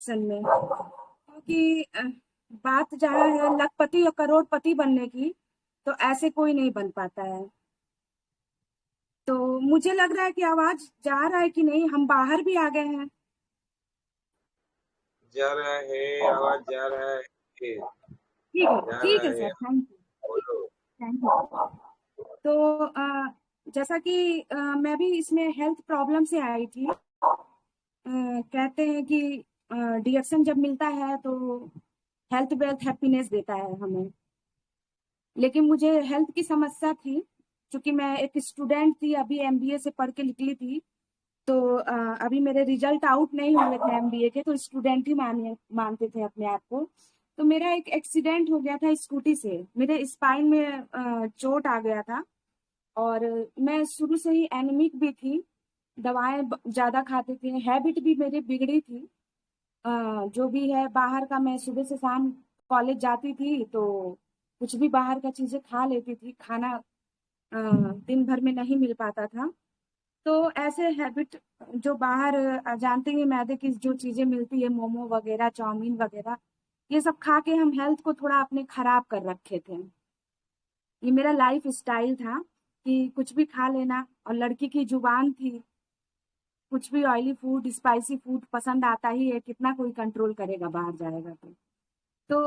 असल में क्योंकि बात जहाँ है लखपति और करोड़पति बनने की, तो ऐसे कोई नहीं बन पाता है। तो मुझे लग रहा है कि आवाज जा रहा है कि नहीं, हम बाहर भी आ गए हैं। जा रहा है। आवाज जा रहा है। जा ठीक रहा है है। Sir, thank you. बोलो। Thank you. तो जैसा कि मैं भी इसमें हेल्थ प्रॉब्लम से आई थी। कहते हैं कि डीएक्शन जब मिलता है तो हेल्थ वेल्थ हैप्पीनेस देता है हमें। लेकिन मुझे हेल्थ की समस्या थी, क्योंकि मैं एक स्टूडेंट थी, अभी एमबीए से पढ़ के निकली थी। तो अभी मेरे रिजल्ट आउट नहीं हुए थे एमबीए के, तो स्टूडेंट ही मानते थे अपने आप को। तो मेरा एक एक्सीडेंट हो गया था स्कूटी से, मेरे स्पाइन में चोट आ गया था। और मैं शुरू से ही एनीमिक भी थी, दवाएं ज्यादा खाते थे, हैबिट भी मेरी बिगड़ी थी। जो भी है बाहर का, मैं सुबह से शाम कॉलेज जाती थी तो कुछ भी बाहर का चीजें खा लेती थी, खाना दिन भर में नहीं मिल पाता था। तो ऐसे हैबिट, जो बाहर जानते ही मैदे की जो चीजें मिलती है, मोमो वगैरह, चाउमीन वगैरह, ये सब खा के हम हेल्थ को थोड़ा अपने खराब कर रखे थे। ये मेरा लाइफ स्टाइल था कि कुछ भी खा लेना, और लड़की की जुबान थी, कुछ भी ऑयली फूड स्पाइसी फूड पसंद आता ही है, कितना कोई कंट्रोल करेगा बाहर जाएगा तो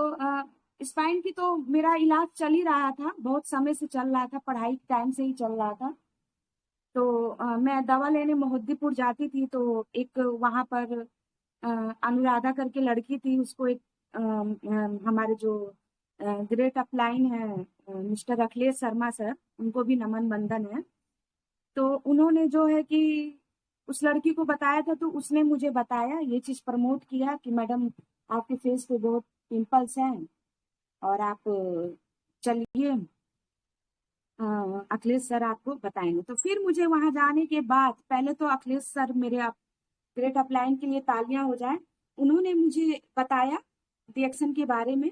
स्पाइन की तो मेरा इलाज चल ही रहा था, बहुत समय से चल रहा था, पढ़ाई के टाइम से ही चल रहा था। तो मैं दवा लेने मोहद्दीपुर जाती थी, तो एक वहां पर अ, अनुराधा करके लड़की थी, उसको एक हमारे जो ग्रेट अपलाइन है, मिस्टर अखिलेश शर्मा सर, उनको भी नमन बंदन है। तो उन्होंने जो है कि उस लड़की को बताया था, तो उसने मुझे बताया, ये चीज प्रमोट किया कि मैडम आपके फेस पे बहुत पिंपल्स हैं, और आप चलिए, अखिलेश सर आपको बताएंगे। तो फिर मुझे वहां जाने के बाद, पहले तो अखिलेश सर मेरे ग्रेट अपलाइन के लिए तालियां हो जाए, उन्होंने मुझे बताया डीएक्शन के बारे में।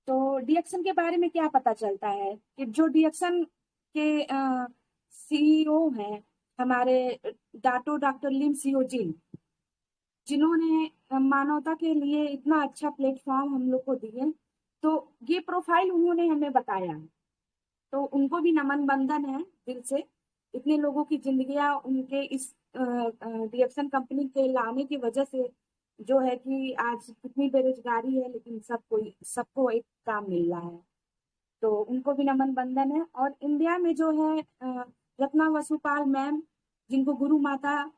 तो डीएक्शन के बारे में क्या पता चलता है कि जो डीएक्शन के सीईओ हैं हमारे, डॉक्टर लिम सियोजिन, जिन्होंने मानवता के लिए इतना अच्छा प्लेटफॉर्म हम लोग को दिए, तो ये प्रोफाइल उन्होंने हमें बताया है। तो उनको भी नमन बंदन है दिल से। इतने लोगों की जिंदगियां उनके इस डीएक्शन कंपनी के लाने की वजह से जो है कि आज कितनी बेरोजगारी है, लेकिन सबको एक काम मिल रहा है। तो उनको भी नमन बंदन है। और इंडिया में जो है रत्ना वसुपाल मैम, जिनको गुरु माता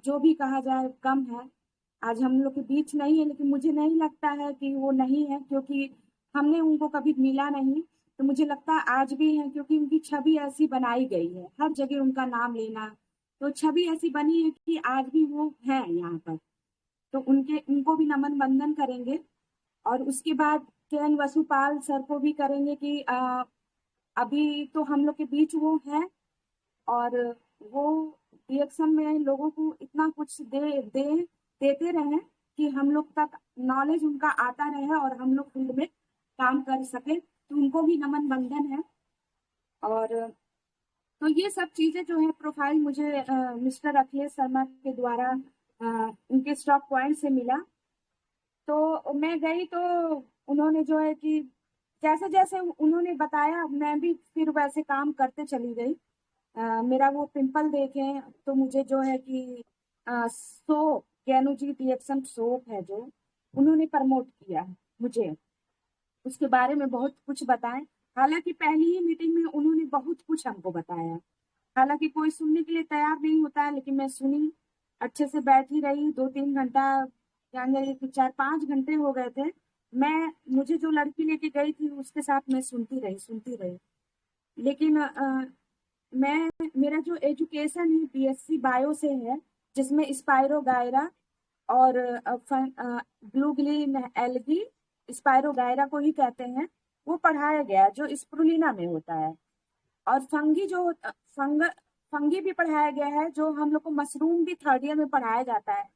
जो भी कहा जाए कम है, आज हम लोग के बीच नहीं है, लेकिन मुझे नहीं लगता है कि वो नहीं है, क्योंकि हमने उनको कभी मिला नहीं। तो मुझे लगता है आज भी है, क्योंकि उनकी छवि ऐसी बनाई गई है, हर जगह उनका नाम लेना, तो छवि ऐसी बनी है कि आज भी वो है यहाँ पर। तो उनको भी नमन बंदन करेंगे। और उसके बाद के एन वसुपाल सर को भी करेंगे कि अभी तो हम लोग के बीच वो है, और वो रिएक्शन में लोगों को इतना कुछ देते रहे कि हम लोग तक नॉलेज उनका आता रहे, और हम लोग फील्ड में काम कर सके, तो उनको भी नमन बंधन है। और तो ये सब चीजें जो है प्रोफाइल मुझे मिस्टर अखिलेश शर्मा के द्वारा उनके स्टॉक पॉइंट से मिला। तो मैं गई, तो उन्होंने जो है कि जैसे जैसे उन्होंने बताया, मैं भी फिर वैसे काम करते चली गई। मेरा वो पिंपल देखे तो मुझे जो है कि सोप, कैनुजी रिएक्शन सोप है जो उन्होंने प्रमोट किया मुझे, उसके बारे में बहुत कुछ बताएं। हालांकि पहली ही मीटिंग में उन्होंने बहुत कुछ हमको बताया, हालांकि कोई सुनने के लिए तैयार नहीं होता है, लेकिन मैं सुनी, अच्छे से बैठी रही 2-3 घंटा, यानी कि 4-5 घंटे हो गए थे। मुझे जो लड़की लेके गई थी उसके साथ मैं सुनती रही। लेकिन मेरा जो एजुकेशन है बीएससी बायो से है, जिसमें स्पाइरो गायरा और ब्लूगिलीन एल्गी, स्पाइरो गायरा को ही कहते हैं, वो पढ़ाया गया जो स्प्रुलिना में होता है। और फंगी भी पढ़ाया गया है, जो हम लोग को मशरूम भी थर्ड ईयर में पढ़ाया जाता है।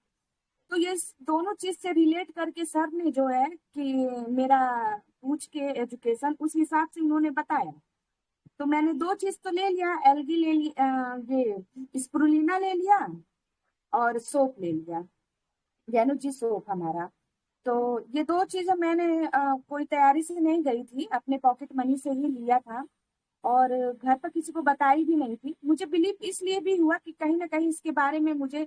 तो ये दोनों चीज से रिलेट करके सर ने जो है कि मेरा पूछ के एजुकेशन उस हिसाब से उन्होंने बताया। तो मैंने दो चीज तो ले लिया, एल्गी ले लिया, ये स्प्रुलिना ले लिया, और सोप ले लिया। गैनुजी सोप हमारा। तो ये दो चीजें मैंने कोई तैयारी से नहीं गई थी, अपने पॉकेट मनी से ही लिया था, और घर पर किसी को बताई भी नहीं थी। मुझे बिलीव इसलिए भी हुआ कि कहीं ना कहीं इसके बारे में मुझे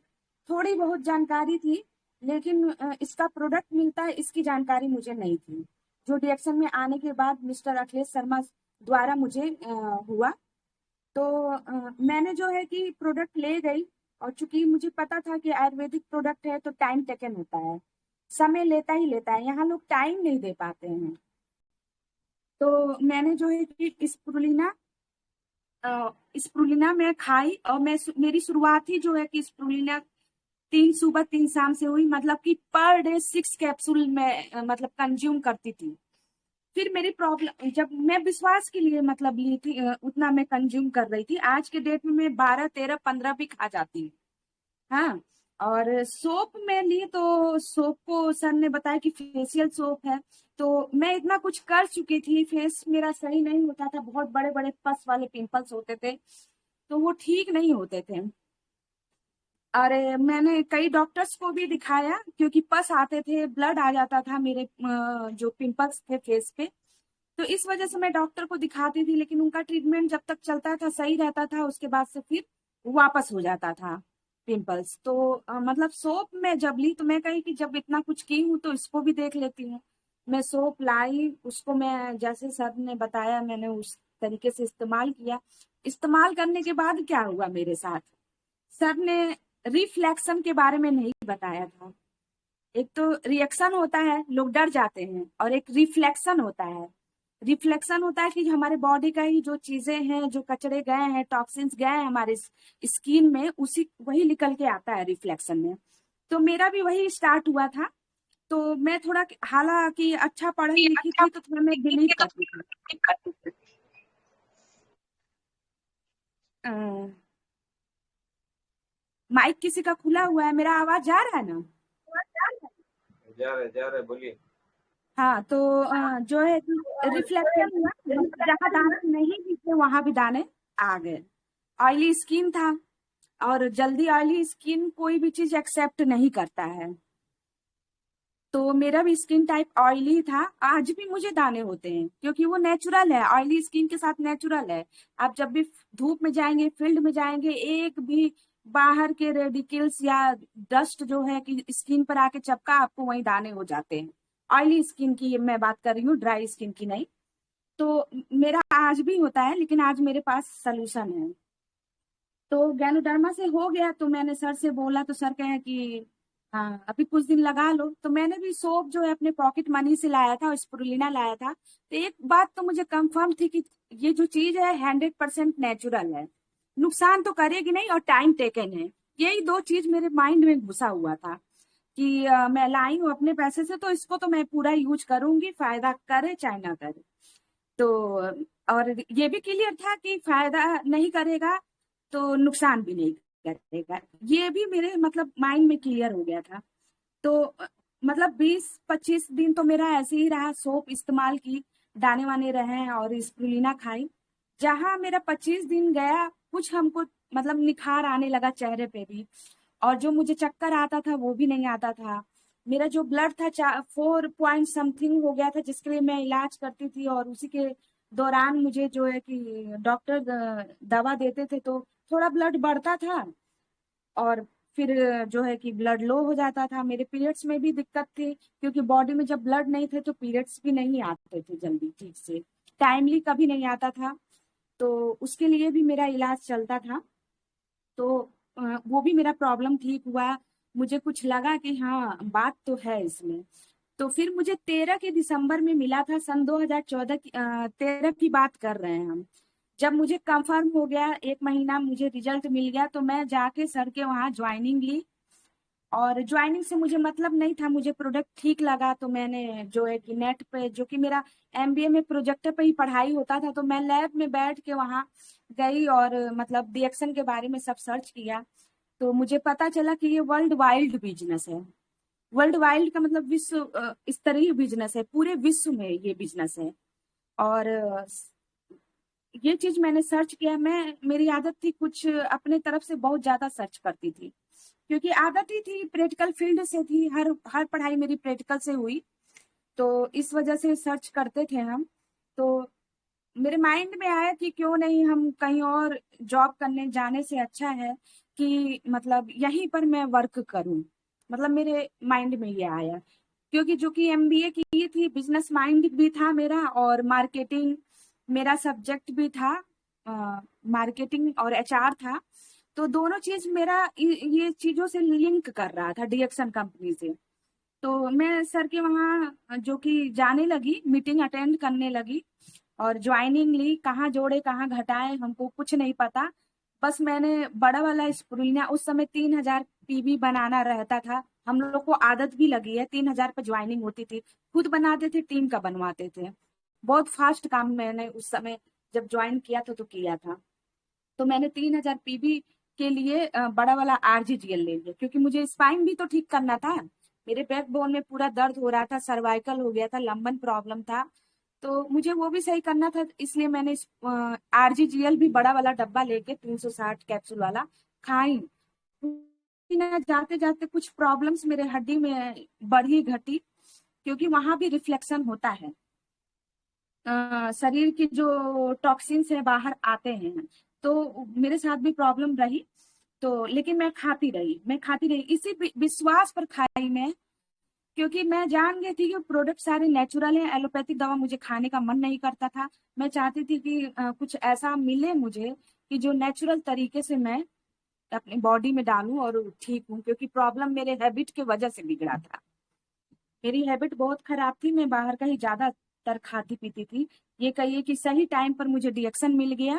थोड़ी बहुत जानकारी थी, लेकिन इसका प्रोडक्ट मिलता है इसकी जानकारी मुझे नहीं थी, जो रिएक्शन में आने के बाद मिस्टर अखिलेश शर्मा द्वारा मुझे हुआ। तो मैंने जो है कि प्रोडक्ट ले गई, और चूंकि मुझे पता था कि आयुर्वेदिक प्रोडक्ट है तो टाइम टेकन होता है, समय लेता ही लेता है, यहाँ लोग टाइम नहीं दे पाते हैं। तो मैंने जो है कि स्प्रुलिना मैं खाई, और मेरी शुरुआत ही जो है कि स्प्रुलिना 3 सुबह 3 शाम से हुई, मतलब कि पर डे 6 कैप्सूल में मतलब कंज्यूम करती थी। फिर मेरी प्रॉब्लम, जब मैं विश्वास के लिए मतलब ली थी, उतना मैं कंज्यूम कर रही थी। आज के डेट में मैं 12 13 15 भी खा जाती हूँ। हाँ। और सोप में ली, तो सोप को सर ने बताया कि फेशियल सोप है। तो मैं इतना कुछ कर चुकी थी, फेस मेरा सही नहीं होता था, बहुत बड़े बड़े पस वाले पिंपल्स होते थे, तो वो ठीक नहीं होते थे। अरे मैंने कई डॉक्टर्स को भी दिखाया, क्योंकि पस आते थे, ब्लड आ जाता था मेरे जो पिंपल्स थे फेस पे। तो इस वजह से मैं डॉक्टर को दिखाती थी, लेकिन उनका ट्रीटमेंट जब तक चलता था सही रहता था, उसके बाद से फिर वापस हो जाता था पिंपल्स। तो मतलब सोप में जब ली, तो मैं कही कि जब इतना कुछ की हूँ तो इसको भी देख लेती हूँ। मैं सोप लाई, उसको मैं जैसे सर ने बताया मैंने उस तरीके से इस्तेमाल किया। इस्तेमाल करने के बाद क्या हुआ मेरे साथ, सर ने रिफ्लेक्शन के बारे में नहीं बताया था। एक तो रिएक्शन होता है, लोग डर जाते हैं, और एक रिफ्लेक्शन होता है। रिफ्लेक्शन होता है कि हमारे बॉडी का ही जो चीजें हैं, जो कचरे गए हैं, टॉक्सिन्स गए हैं हमारे स्किन में, उसी वही निकल के आता है रिफ्लेक्शन में। तो मेरा भी वही स्टार्ट हुआ था। तो मैं थोड़ा, हालांकि अच्छा पढ़ी लिखी थी, तो थोड़ा मैं बिलीव करती थी। अ, माइक किसी का खुला हुआ है, मेरा आवाज जा रहा है ना? जा रहे बोलिए। हाँ। तो जो है कि रिफ्लेक्शन हुआ, जहाँ दाने नहीं दिखे वहां भी दाने आ गए। ऑयली स्किन था, और जल्दी ऑयली स्किन कोई भी चीज एक्सेप्ट नहीं करता है। तो मेरा भी स्किन टाइप ऑयली था, आज भी मुझे दाने होते हैं, क्योंकि वो नेचुरल है, ऑयली स्किन के साथ नेचुरल है। आप जब भी धूप में जाएंगे, फील्ड में जाएंगे, एक भी बाहर के रेडिकल्स या डस्ट जो है कि स्किन पर आके चपका, आपको वही दाने हो जाते हैं। ऑयली स्किन की मैं बात कर रही हूँ, ड्राई स्किन की नहीं। तो मेरा आज भी होता है, लेकिन आज मेरे पास सलूशन है। तो गैनोडर्मा से हो गया, तो मैंने सर से बोला, तो सर कहे कि हाँ अभी कुछ दिन लगा लो। तो मैंने भी सोप जो है अपने पॉकेट मनी से लाया था, और स्पुरुलिना लाया था। तो एक बात तो मुझे कंफर्म थी कि ये जो चीज है 100% नेचुरल है, नुकसान तो करेगी नहीं, और टाइम टेकन है। यही दो चीज मेरे माइंड में घुसा हुआ था कि मैं लाई हूँ अपने पैसे से, तो इसको तो मैं पूरा यूज करूंगी, फायदा करे चाहे ना करे। तो और ये भी क्लियर था कि फायदा नहीं करेगा तो नुकसान भी नहीं करेगा, ये भी मेरे मतलब माइंड में क्लियर हो गया था। तो मतलब 20 25 दिन तो मेरा ऐसे ही रहा, सोप इस्तेमाल की, दाने वाने रहे, और स्प्रुलिना खाई। जहां मेरा 25 दिन गया, कुछ हमको मतलब निखार आने लगा चेहरे पे भी, और जो मुझे चक्कर आता था वो भी नहीं आता था। मेरा जो ब्लड था 4 पॉइंट समथिंग हो गया था, जिसके लिए मैं इलाज करती थी, और उसी के दौरान मुझे जो है कि डॉक्टर दवा देते थे, तो थोड़ा ब्लड बढ़ता था, और फिर जो है कि ब्लड लो हो जाता था। मेरे पीरियड्स में भी दिक्कत थी, क्योंकि बॉडी में जब ब्लड नहीं थे तो पीरियड्स भी नहीं आते थे जल्दी ठीक से, टाइमली कभी नहीं आता था। तो उसके लिए भी मेरा इलाज चलता था। तो वो भी मेरा प्रॉब्लम ठीक हुआ। मुझे कुछ लगा कि हाँ बात तो है इसमें। तो फिर मुझे 13 के दिसंबर में मिला था, सन 2014 की 13 की बात कर रहे हैं हम। जब मुझे कंफर्म हो गया, 1 महीना मुझे रिजल्ट मिल गया, तो मैं जाके सर के वहाँ ज्वाइनिंग ली। और ज्वाइनिंग से मुझे मतलब नहीं था, मुझे प्रोडक्ट ठीक लगा, तो मैंने जो है कि नेट पे, जो कि मेरा एमबीए में प्रोजेक्टर पे ही पढ़ाई होता था, तो मैं लैब में बैठ के वहाँ गई, और मतलब रिएक्शन के बारे में सब सर्च किया। तो मुझे पता चला कि ये वर्ल्ड वाइल्ड बिजनेस है। वर्ल्ड वाइल्ड का मतलब विश्व स्तरीय बिजनेस है, पूरे विश्व में ये बिजनेस है। और ये चीज मैंने सर्च किया। मैं, मेरी आदत थी कुछ अपने तरफ से बहुत ज्यादा सर्च करती थी, क्योंकि आदत ही थी, प्रैक्टिकल फील्ड से थी, हर पढ़ाई मेरी प्रैक्टिकल से हुई, तो इस वजह से सर्च करते थे हम। तो मेरे माइंड में आया कि क्यों नहीं हम कहीं और जॉब करने जाने से अच्छा है कि मतलब यहीं पर मैं वर्क करूं। मतलब मेरे माइंड में ये आया, क्योंकि जो कि एमबीए की थी, बिजनेस माइंड भी था मेरा, और मार्केटिंग मेरा सब्जेक्ट भी था, मार्केटिंग और एचआर था। तो दोनों चीज मेरा ये चीजों से लिंक कर रहा था डीएक्सन कंपनी से। तो मैं सर के वहाँ जो कि जाने लगी, मीटिंग अटेंड करने लगी, और ज्वाइनिंग ली। कहाँ जोड़े कहाँ घटाए हमको कुछ नहीं पता। बस मैंने बड़ा वाला स्प्रुलिना, उस समय 3,000 पीवी बनाना रहता था। हम लोग को आदत भी लगी है, 3,000 पे ज्वाइनिंग होती थी। खुद बनाते थे, टीम का बनवाते थे। बहुत फास्ट काम मैंने उस समय जब ज्वाइन किया था तो किया था। तो मैंने 3,000 पीवी के लिए बड़ा वाला आरजीजीएल ले लिया, क्योंकि मुझे स्पाइन भी तो ठीक करना था। मेरे बैकबोन में पूरा दर्द हो रहा था, सर्वाइकल हो गया था, लंबन प्रॉब्लम था, तो मुझे वो भी सही करना था। इसलिए मैंने आरजीजीएल भी बड़ा वाला डब्बा लेके 360 कैप्सूल वाला खाई। ना जाते जाते कुछ प्रॉब्लम्स मेरे हड्डी में बढ़ी घटी, क्योंकि वहां भी रिफ्लेक्शन होता है, शरीर की जो टॉक्सिन्स है बाहर आते हैं। तो मेरे साथ भी प्रॉब्लम रही। तो लेकिन मैं खाती रही इसी विश्वास पर खाई मैं, क्योंकि मैं जान गई थी कि प्रोडक्ट सारे नेचुरल हैं। एलोपैथिक दवा मुझे खाने का मन नहीं करता था। मैं चाहती थी कि कुछ ऐसा मिले मुझे कि जो नेचुरल तरीके से मैं अपनी बॉडी में डालूं और ठीक हूं, क्योंकि प्रॉब्लम मेरे हैबिट की वजह से बिगड़ा था। मेरी हैबिट बहुत खराब थी, मैं बाहर का ही ज्यादातर खाती पीती थी। ये कहिए कि सही टाइम पर मुझे डिएक्शन मिल गया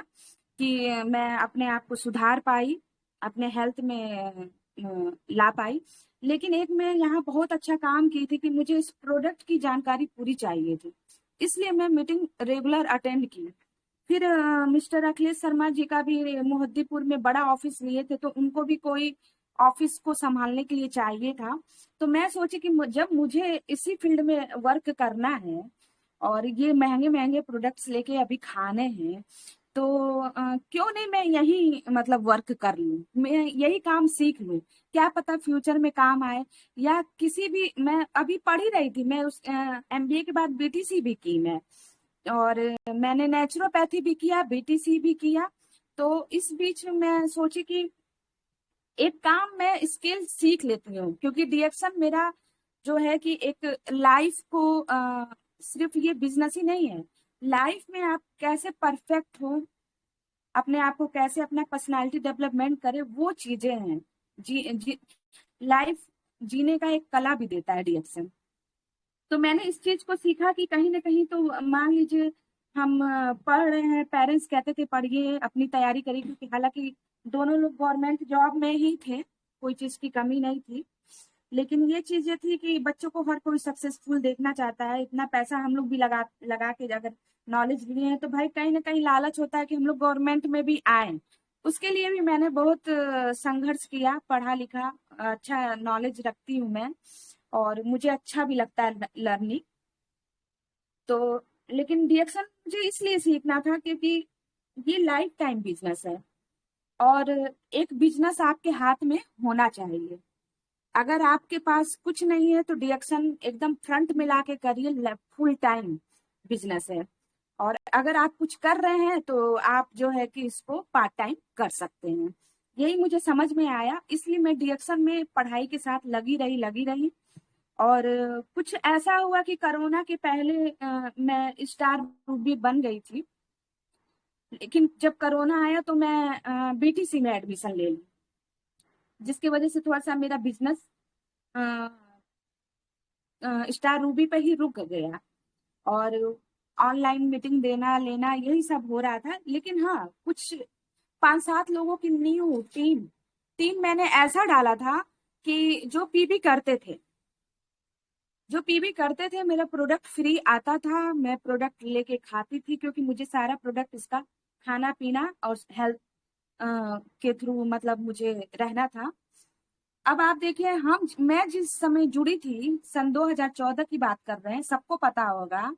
कि मैं अपने आप को सुधार पाई, अपने हेल्थ में ला पाई। लेकिन एक मैं यहाँ बहुत अच्छा काम की थी कि मुझे इस प्रोडक्ट की जानकारी पूरी चाहिए थी, इसलिए मैं मीटिंग रेगुलर अटेंड की। फिर मिस्टर अखिलेश शर्मा जी का भी मोहद्दीपुर में बड़ा ऑफिस लिए थे, तो उनको भी कोई ऑफिस को संभालने के लिए चाहिए था। तो मैं सोची कि जब मुझे इसी फील्ड में वर्क करना है और ये महंगे महंगे प्रोडक्ट्स लेके अभी खाने हैं, तो क्यों नहीं मैं यही मतलब वर्क कर लूं, मैं यही काम सीख लूं। क्या पता फ्यूचर में काम आए। या किसी भी, मैं अभी पढ़ ही रही थी, मैं उस एमबीए के बाद बीटीसी भी की मैं, और मैंने नेचुरोपैथी भी किया, बीटीसी भी किया। तो इस बीच में मैं सोची कि एक काम मैं स्किल सीख लेती हूँ, क्योंकि डिएक्शन मेरा जो है कि एक लाइफ को सिर्फ ये बिजनेस ही नहीं है। लाइफ में आप कैसे परफेक्ट हो, अपने आप को कैसे, अपना पर्सनालिटी डेवलपमेंट करे, वो चीजें हैं। जी लाइफ जीने का एक कला भी देता है डिएक्शन। तो मैंने इस चीज को सीखा कि कहीं ना कहीं तो मान लीजिए हम पढ़ रहे हैं, पेरेंट्स कहते थे पढ़िए, अपनी तैयारी करिए, क्योंकि हालांकि दोनों लोग गवर्नमेंट जॉब में ही थे, कोई चीज की कमी नहीं थी। लेकिन ये चीज ये थी कि बच्चों को हर कोई सक्सेसफुल देखना चाहता है। इतना पैसा हम लोग भी लगा लगा के अगर नॉलेज लिए हैं, तो भाई कहीं ना कहीं लालच होता है कि हम लोग गवर्नमेंट में भी आए। उसके लिए भी मैंने बहुत संघर्ष किया, पढ़ा लिखा, अच्छा नॉलेज रखती हूँ मैं, और मुझे अच्छा भी लगता है लर्निंग। तो लेकिन डिएक्शन मुझे इसलिए सीखना था क्योंकि ये लाइफ टाइम बिजनेस है, और एक बिजनेस आपके हाथ में होना चाहिए। अगर आपके पास कुछ नहीं है तो डिएक्शन एकदम फ्रंट में लाके करिए, फुल टाइम बिजनेस है। और अगर आप कुछ कर रहे हैं तो आप जो है कि इसको पार्ट टाइम कर सकते हैं। यही मुझे समझ में आया, इसलिए मैं डिएक्शन में पढ़ाई के साथ लगी रही। और कुछ ऐसा हुआ कि कोरोना के पहले मैं स्टार रूबी बन गई थी। लेकिन जब कोरोना आया तो मैं बीटीसी में एडमिशन ले ली, जिसकी वजह से थोड़ा सा मेरा बिजनेस स्टार रूबी पे ही रुक गया, और ऑनलाइन मीटिंग देना लेना यही सब हो रहा था। लेकिन हाँ, कुछ 5-7 लोगों की न्यू टीम टीम मैंने ऐसा डाला था कि जो पीवी करते थे मेरा प्रोडक्ट फ्री आता था, मैं प्रोडक्ट लेके खाती थी, क्योंकि मुझे सारा प्रोडक्ट इसका खाना पीना और हेल्थ के थ्रू मतलब मुझे रहना था। अब आप देखिए, मैं जिस समय जुड़ी थी, सन 2014 की बात कर रहे हैं, सबको पता होगा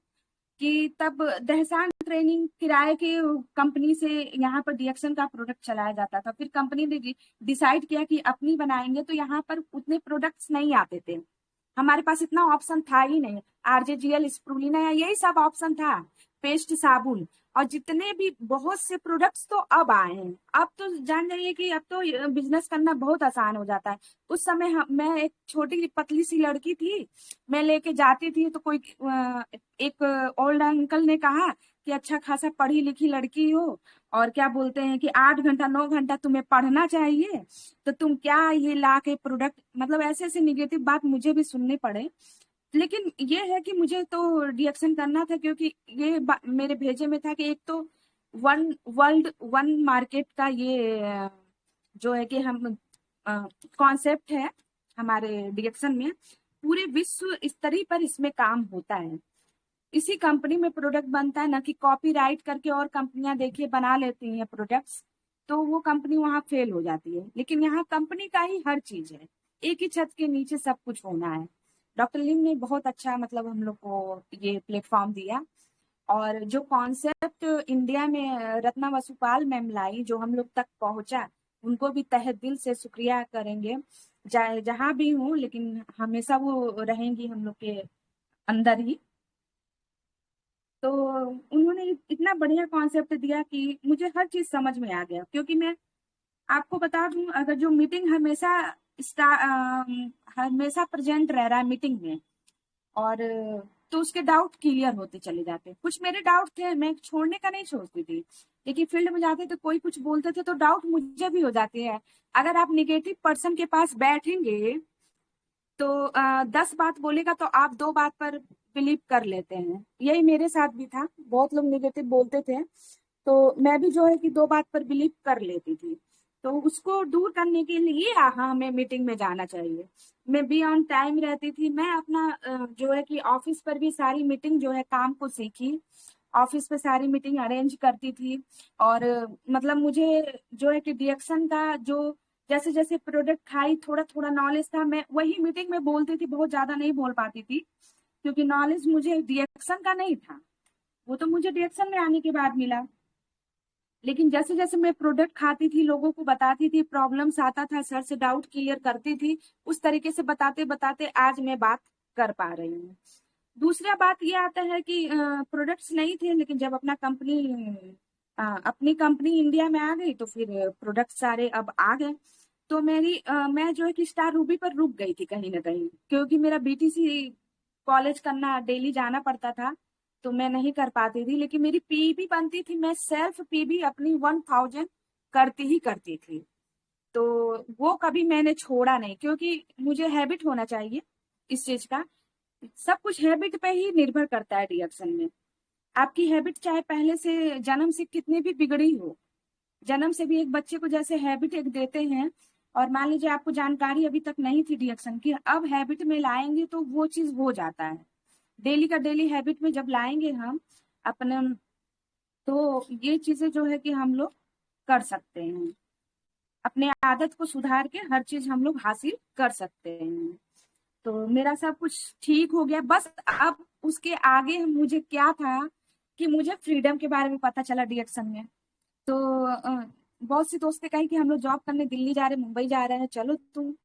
कि तब दहसान ट्रेनिंग किराए के कंपनी से यहाँ पर डीएक्सन का प्रोडक्ट चलाया जाता था। फिर कंपनी ने डिसाइड किया कि अपनी बनाएंगे, तो यहाँ पर उतने प्रोडक्ट्स नहीं आते थे, हमारे पास इतना ऑप्शन था ही नहीं। आरजेजीएल, स्प्रूलिना, यही सब ऑप्शन था, पेस्ट, साबुन, और जितने भी बहुत से प्रोडक्ट्स तो अब आए हैं। अब तो जान जाइए कि अब तो बिजनेस करना बहुत आसान हो जाता है। उस समय मैं एक छोटी पतली सी लड़की थी, मैं लेके जाती थी तो कोई एक ओल्ड अंकल ने कहा कि अच्छा खासा पढ़ी लिखी लड़की हो, और क्या बोलते हैं कि 8 घंटा 9 घंटा तुम्हें पढ़ना चाहिए, तो तुम क्या ये ला के प्रोडक्ट, मतलब ऐसे ऐसे निगेटिव बात मुझे भी सुनने पड़े। लेकिन ये है कि मुझे तो रिएक्शन करना था, क्योंकि ये मेरे भेजे में था कि एक तो वन वर्ल्ड वन मार्केट का ये जो है कि हम कॉन्सेप्ट है हमारे रिएक्शन में, पूरे विश्व स्तरीय पर इसमें काम होता है। इसी कंपनी में प्रोडक्ट बनता है, ना कि कॉपीराइट करके और कंपनियां देखिए बना लेती हैं प्रोडक्ट्स, तो वो कंपनी वहां फेल हो जाती है। लेकिन यहाँ कंपनी का ही हर चीज है, एक ही छत के नीचे सब कुछ होना है। डॉक्टर लिम ने बहुत अच्छा मतलब हम लोग को ये प्लेटफॉर्म दिया, और जो कॉन्सेप्ट इंडिया में रत्ना वसुपाल मैम लाई, जो हम लोग तक पहुंचा, उनको भी तहे दिल से शुक्रिया करेंगे। जहां भी हूँ, लेकिन हमेशा वो रहेंगी हम लोग के अंदर ही। तो उन्होंने इतना बढ़िया कॉन्सेप्ट दिया कि मुझे हर चीज समझ में आ गया। क्योंकि मैं आपको बता दूं, अगर जो मीटिंग हमेशा हमेशा प्रेजेंट रह रहा है मीटिंग में, और तो उसके डाउट क्लियर होते चले जाते। कुछ मेरे डाउट थे, मैं छोड़ने का नहीं सोचती थी, लेकिन फील्ड में जाते तो कोई कुछ बोलते थे तो डाउट मुझे भी हो जाती है। अगर आप निगेटिव पर्सन के पास बैठेंगे तो 10 बात बोलेगा तो आप 2 बात पर बिलीव कर लेते हैं। यही मेरे साथ भी था, बहुत लोग निगेटिव बोलते थे, तो मैं भी जो है कि 2 बात पर बिलीव कर लेती थी। तो उसको दूर करने के लिए हमें मीटिंग में जाना चाहिए। मैं भी ऑन टाइम रहती थी। मैं अपना जो है कि ऑफिस पर भी सारी मीटिंग जो है काम को सीखी, ऑफिस पे सारी मीटिंग अरेंज करती थी। और मतलब मुझे जो है कि डिएक्शन का जो जैसे जैसे प्रोडक्ट खाई थोड़ा थोड़ा नॉलेज था, मैं वही मीटिंग में बोलती थी, बहुत ज्यादा नहीं बोल पाती थी, क्योंकि नॉलेज मुझे डिएक्शन का नहीं था, वो तो मुझे डिएक्शन में आने के बाद मिला। लेकिन जैसे जैसे मैं प्रोडक्ट खाती थी, लोगों को बताती थी, प्रॉब्लम्स आता था, सर से डाउट क्लियर करती थी, उस तरीके से बताते बताते आज मैं बात कर पा रही हूँ। दूसरा बात ये आता है कि प्रोडक्ट्स नहीं थे, लेकिन जब अपनी कंपनी इंडिया में आ गई, तो फिर प्रोडक्ट सारे अब आ गए। तो मैं जो है कि स्टार रूबी पर रुक गई थी कहीं ना कहीं, क्योंकि मेरा बीटीसी कॉलेज करना, डेली जाना पड़ता था, तो मैं नहीं कर पाती थी। लेकिन मेरी पीबी बनती थी, मैं सेल्फ पीबी अपनी 1000 करती ही करती थी। तो वो कभी मैंने छोड़ा नहीं, क्योंकि मुझे हैबिट होना चाहिए इस चीज का। सब कुछ हैबिट पे ही निर्भर करता है रिएक्शन में। आपकी हैबिट चाहे पहले से जन्म से कितनी भी बिगड़ी हो, जन्म से भी एक बच्चे को जैसे हैबिट एक देते हैं, और मान लीजिए आपको जानकारी अभी तक नहीं थी रिएक्शन की, अब हैबिट में लाएंगे तो वो चीज हो जाता है। डेली का डेली हैबिट में जब लाएंगे हम अपने, तो ये चीजें जो है कि हम लोग कर सकते हैं। अपने आदत को सुधार के हर चीज हम लोग हासिल कर सकते हैं। तो मेरा सब कुछ ठीक हो गया, बस अब उसके आगे मुझे क्या था कि मुझे फ्रीडम के बारे में पता चला डिएक्शन में। तो बहुत सी दोस्तें कही कि हम लोग जॉब करने दिल्ली जा रहे हैं, मुंबई जा रहे हैं, चलो तुम।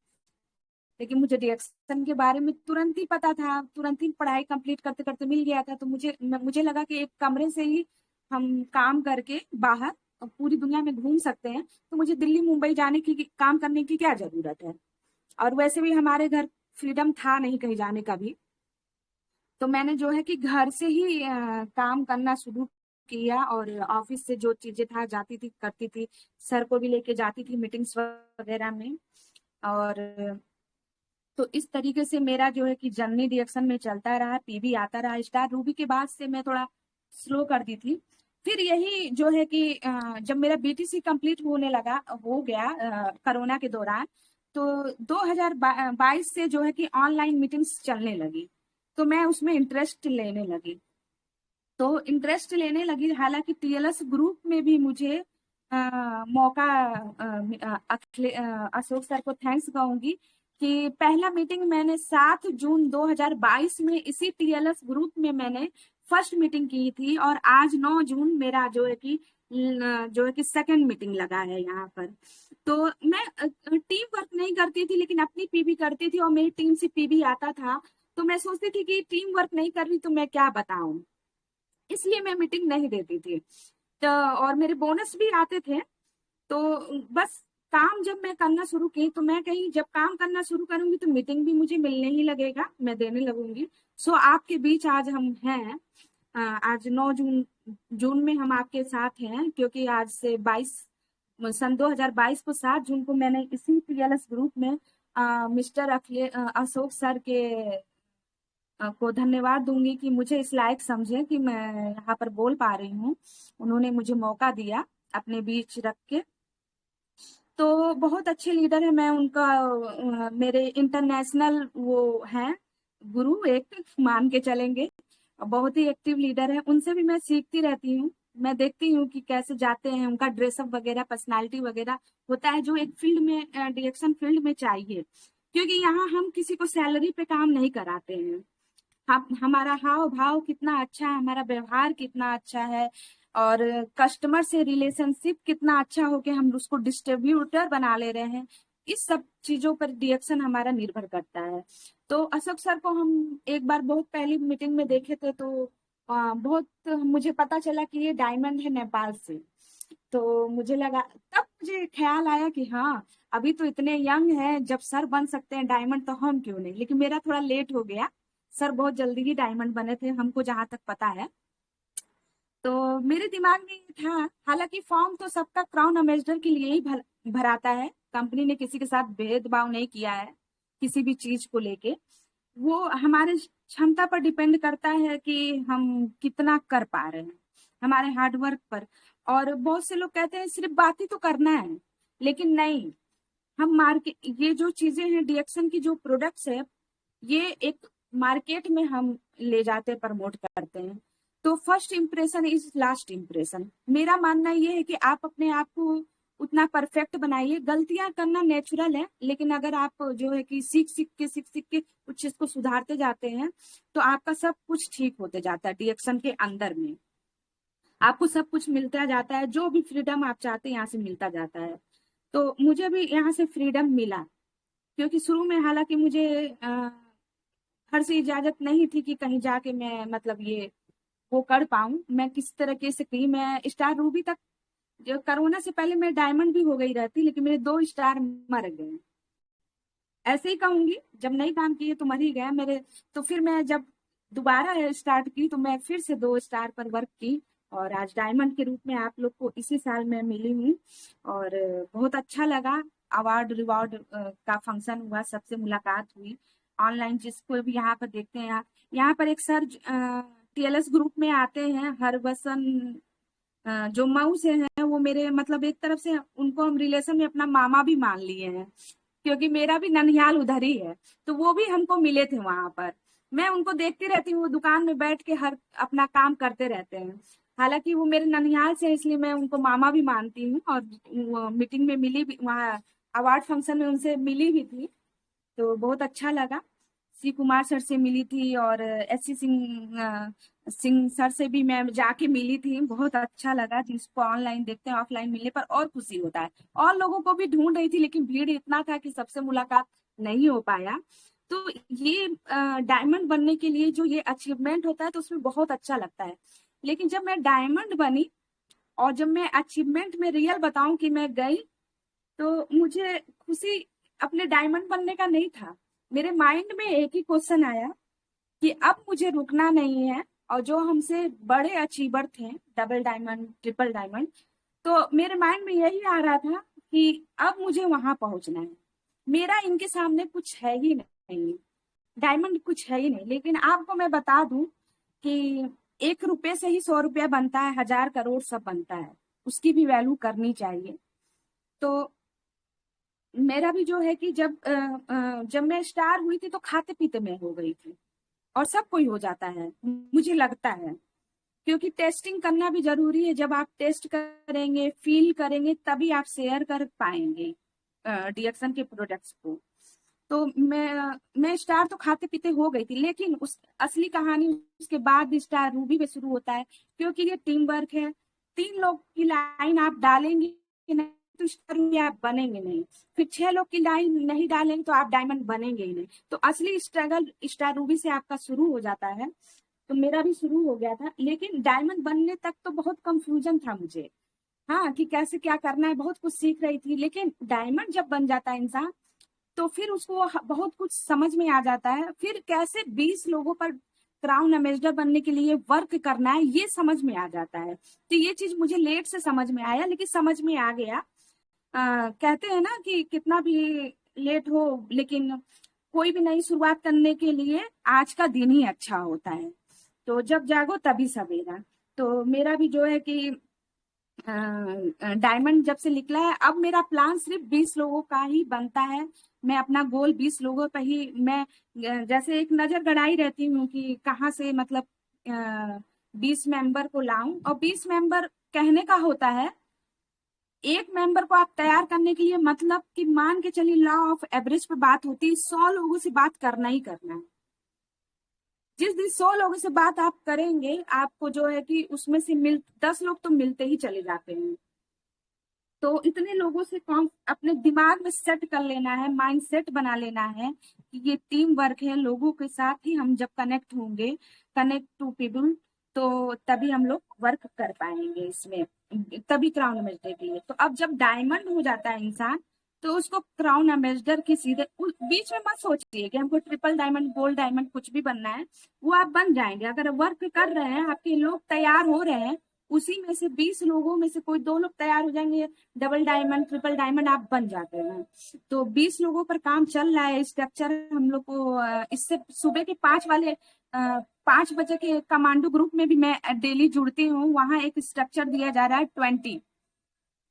लेकिन मुझे डिएक्शन के बारे में तुरंत ही पता था, तुरंत ही पढ़ाई कंप्लीट करते करते मिल गया था। तो मुझे लगा कि एक कमरे से ही हम काम करके बाहर पूरी दुनिया में घूम सकते हैं, तो मुझे दिल्ली मुंबई जाने की, काम करने की क्या जरूरत है। और वैसे भी हमारे घर फ्रीडम था नहीं कहीं जाने का भी, तो मैंने जो है कि घर से ही काम करना शुरू किया, और ऑफिस से जो चीजें था जाती थी करती थी, सर को भी लेके जाती थी मीटिंग्स वगैरह में। और तो इस तरीके से मेरा जो है कि जर्नी रिएक्शन में चलता रहा, पीवी आता रहा। स्टार रूबी के बाद से मैं थोड़ा स्लो कर दी थी। फिर यही जो है कि जब मेरा बीटीसी कंप्लीट होने लगा, हो गया कोरोना के दौरान, तो 2022 से जो है कि ऑनलाइन मीटिंग्स चलने लगी, तो मैं उसमें इंटरेस्ट लेने लगी। तो इंटरेस्ट लेने लगी, हालांकि टीएलएस ग्रुप में भी मुझे मौका, अशोक सर को थैंक्स कहूंगी कि पहला मीटिंग मैंने 7 जून 2022 में इसी टीएलएस ग्रुप में मैंने फर्स्ट मीटिंग की थी, और आज 9 जून मेरा जो है कि सेकंड मीटिंग लगा है यहाँ पर। तो मैं टीम वर्क नहीं करती थी, लेकिन अपनी पीबी करती थी और मेरी टीम से पीबी आता था। तो मैं सोचती थी कि टीम वर्क नहीं कर रही तो मैं क्या बताऊं, इसलिए मैं मीटिंग नहीं देती थी। तो और मेरे बोनस भी आते थे। तो बस काम जब मैं करना शुरू की, तो मैं कहीं जब काम करना शुरू करूंगी तो मीटिंग भी मुझे मिलने ही लगेगा, मैं देने लगूंगी। सो आपके बीच आज हम हैं। आज 9 जून जून में हम आपके साथ हैं, क्योंकि आज से 22 सन 2022 को 7 जून को मैंने इसी पीएलएस ग्रुप में मिस्टर अशोक सर के को धन्यवाद दूंगी कि मुझे इस लायक समझे कि मैं यहाँ पर बोल पा रही हूँ। उन्होंने मुझे मौका दिया अपने बीच रख के। तो बहुत अच्छे लीडर है, मैं उनका मेरे इंटरनेशनल वो हैं गुरु एक मान के चलेंगे। बहुत ही एक्टिव लीडर है, उनसे भी मैं सीखती रहती हूँ। मैं देखती हूँ कि कैसे जाते हैं, उनका ड्रेसअप वगैरह, पर्सनालिटी वगैरह होता है जो एक फील्ड में, डायरेक्शन फील्ड में चाहिए। क्योंकि यहाँ हम किसी को सैलरी पे काम नहीं कराते हैं। हमारा हाव भाव कितना अच्छा है, हमारा व्यवहार कितना अच्छा है, और कस्टमर से रिलेशनशिप कितना अच्छा हो के हम उसको डिस्ट्रीब्यूटर बना ले रहे हैं, इस सब चीजों पर रिएक्शन हमारा निर्भर करता है। तो अशोक सर को हम एक बार बहुत पहली मीटिंग में देखे थे, तो बहुत मुझे पता चला कि ये डायमंड है नेपाल से। तो मुझे लगा, तब मुझे ख्याल आया कि हाँ, अभी तो इतने यंग हैं, जब सर बन सकते हैं डायमंड तो हम क्यों नहीं। लेकिन मेरा थोड़ा लेट हो गया, सर बहुत जल्दी ही डायमंड बने थे हमको जहां तक पता है। तो मेरे दिमाग में ये था, हालांकि फॉर्म तो सबका क्राउन एम्बेसडर के लिए ही भराता है, कंपनी ने किसी के साथ भेदभाव नहीं किया है किसी भी चीज को लेके। वो हमारे क्षमता पर डिपेंड करता है कि हम कितना कर पा रहे हैं, हमारे हार्डवर्क पर। और बहुत से लोग कहते हैं सिर्फ बात ही तो करना है, लेकिन नहीं। हम मार्केट, ये जो चीजें हैं डीएक्शन की जो प्रोडक्ट्स है, ये एक मार्केट में हम ले जाते प्रमोट करते हैं। तो first impression is last impression. मेरा मानना ये है कि आप अपने आप को उतना परफेक्ट बनाइए। गलतियां करना नेचुरल है, लेकिन अगर आप जो है कि सीख सीख के उस चीज को सुधारते जाते हैं, तो आपका सब कुछ ठीक होते जाता है। डीएक्शन के अंदर में आपको सब कुछ मिलता जाता है, जो भी फ्रीडम आप चाहते हैं यहाँ से मिलता जाता है। तो मुझे भी यहाँ से फ्रीडम मिला, क्योंकि शुरू में हालांकि मुझे घर से इजाजत नहीं थी कि कहीं जाके मैं मतलब ये वो कर पाऊं। मैं किस तरीके से की, मैं स्टार रूबी तक, जो कोरोना से पहले मैं डायमंड भी हो गई रहती, लेकिन मेरे 2 स्टार मर गए। ऐसे ही कहूंगी, जब नहीं काम किए तो मर ही गया मेरे। तो फिर मैं जब दोबारा स्टार्ट की तो मैं फिर से 2 स्टार पर वर्क की, और आज डायमंड के रूप में आप लोग को इसी साल मैं मिली हूँ। और बहुत अच्छा लगा। अवार्ड रिवॉर्ड का फंक्शन हुआ, सबसे मुलाकात हुई ऑनलाइन, जिसको भी यहाँ पर देखते हैं। यहाँ पर एक सर टीएलएस ग्रुप में आते हैं, हरबसन जो मऊ से हैं, वो मेरे मतलब एक तरफ से उनको हम रिलेशन में अपना मामा भी मान लिए हैं, क्योंकि मेरा भी ननिहाल उधर ही है। तो वो भी हमको मिले थे वहां पर। मैं उनको देखती रहती हूँ, वो दुकान में बैठ के हर अपना काम करते रहते हैं। हालांकि वो मेरे ननिहाल से हैं, इसलिए मैं उनको मामा भी मानती हूँ। और मीटिंग में मिली भी, वहाँ अवार्ड फंक्शन में उनसे मिली भी थी, तो बहुत अच्छा लगा। सी कुमार सर से मिली थी, और एस सी सिंह सर से भी मैं जाके मिली थी। बहुत अच्छा लगा, जिसको ऑनलाइन देखते हैं ऑफलाइन मिलने पर और खुशी होता है। और लोगों को भी ढूंढ रही थी, लेकिन भीड़ इतना था कि सबसे मुलाकात नहीं हो पाया। तो ये डायमंड बनने के लिए जो ये अचीवमेंट होता है, तो उसमें बहुत अच्छा लगता है। लेकिन जब मैं डायमंड बनी, और जब मैं अचीवमेंट में रियल बताऊं कि मैं गई, तो मुझे खुशी अपने डायमंड बनने का नहीं था। मेरे माइंड में एक ही क्वेश्चन आया कि अब मुझे रुकना नहीं है। और जो हमसे बड़े अचीवर थे, डबल डायमंड, ट्रिपल डायमंड, तो मेरे माइंड में यही आ रहा था कि अब मुझे वहां पहुंचना है। मेरा इनके सामने कुछ है ही नहीं, डायमंड कुछ है ही नहीं। लेकिन आपको मैं बता दूं कि 1 रुपए से ही 100 रुपया बनता है, 1000 करोड़ सब बनता है। उसकी भी वैल्यू करनी चाहिए। तो मेरा भी जो है कि जब मैं स्टार हुई थी तो खाते पीते में हो गई थी, और सब कोई हो जाता है मुझे लगता है। क्योंकि टेस्टिंग करना भी जरूरी है। जब आप टेस्ट करेंगे, फील करेंगे, तभी आप शेयर कर पाएंगे डीएक्शन के प्रोडक्ट्स को। तो मैं स्टार तो खाते पीते हो गई थी, लेकिन उस असली कहानी उसके बाद स्टार रूबी में शुरू होता है, क्योंकि ये टीम वर्क है। 3 लोग की लाइन आप डालेंगे नहीं तो स्टार रूबी आप बनेंगे नहीं, फिर 6 लोग की लाइन नहीं डालेंगे तो आप डायमंड बनेंगे ही नहीं। तो असली स्ट्रगल स्टार रूबी से आपका शुरू हो जाता है। तो मेरा भी शुरू हो गया था, लेकिन डायमंड बनने तक तो बहुत कंफ्यूजन था मुझे। हाँ, कि कैसे क्या करना है, बहुत कुछ सीख रही थी, लेकिन डायमंड जब बन जाता है इंसान तो फिर उसको बहुत कुछ समझ में आ जाता है। फिर कैसे 20 लोगों पर क्राउन एम्बेसडर बनने के लिए वर्क करना है, ये समझ में आ जाता है। तो ये चीज मुझे लेट से समझ में आया, लेकिन समझ में आ गया। कहते हैं ना कि कितना भी लेट हो, लेकिन कोई भी नई शुरुआत करने के लिए आज का दिन ही अच्छा होता है। तो जब जागो तभी सवेरा। तो मेरा भी जो है कि डायमंड जब से निकला है, अब मेरा प्लान सिर्फ 20 लोगों का ही बनता है। मैं अपना गोल 20 लोगों पर ही मैं जैसे एक नजर गड़ाई रहती हूँ कि कहाँ से मतलब 20 मेंबर को लाऊं। और 20 मेंबर कहने का होता है, एक मेंबर को आप तैयार करने के लिए मतलब कि मान के चलिए लॉ ऑफ एवरेज पे बात होती है, 100 लोगों से बात करना ही करना है। जिस दिन 100 लोगों से बात आप करेंगे, आपको जो है कि उसमें से 10 लोग तो मिलते ही चले जाते हैं। तो इतने लोगों से कौन अपने दिमाग में सेट कर लेना है, माइंड सेट बना लेना है कि ये टीम वर्क है, लोगों के साथ ही हम जब कनेक्ट होंगे, कनेक्ट टू पीपल, तो तभी हम लोग वर्क कर पाएंगे इसमें, तभी क्राउन एम्बेसडर के लिए। तो अब जब डायमंड हो जाता है इंसान, तो उसको क्राउन एम्बेसडर की सीधे बीच में मत सोचिए कि हमको ट्रिपल डायमंड, गोल्ड डायमंड कुछ भी बनना है। वो आप बन जाएंगे अगर वर्क कर रहे हैं, आपके लोग तैयार हो रहे हैं, उसी में से 20 लोगों में से कोई 2 लोग तैयार हो जाएंगे, डबल डायमंड ट्रिपल डायमंड आप बन जाते हैं। तो 20 लोगों पर काम चल रहा है। स्ट्रक्चर हम लोग को इससे सुबह के 5 बजे के कमांडो ग्रुप में भी मैं डेली जुड़ती हूँ। वहां एक स्ट्रक्चर दिया जा रहा है 20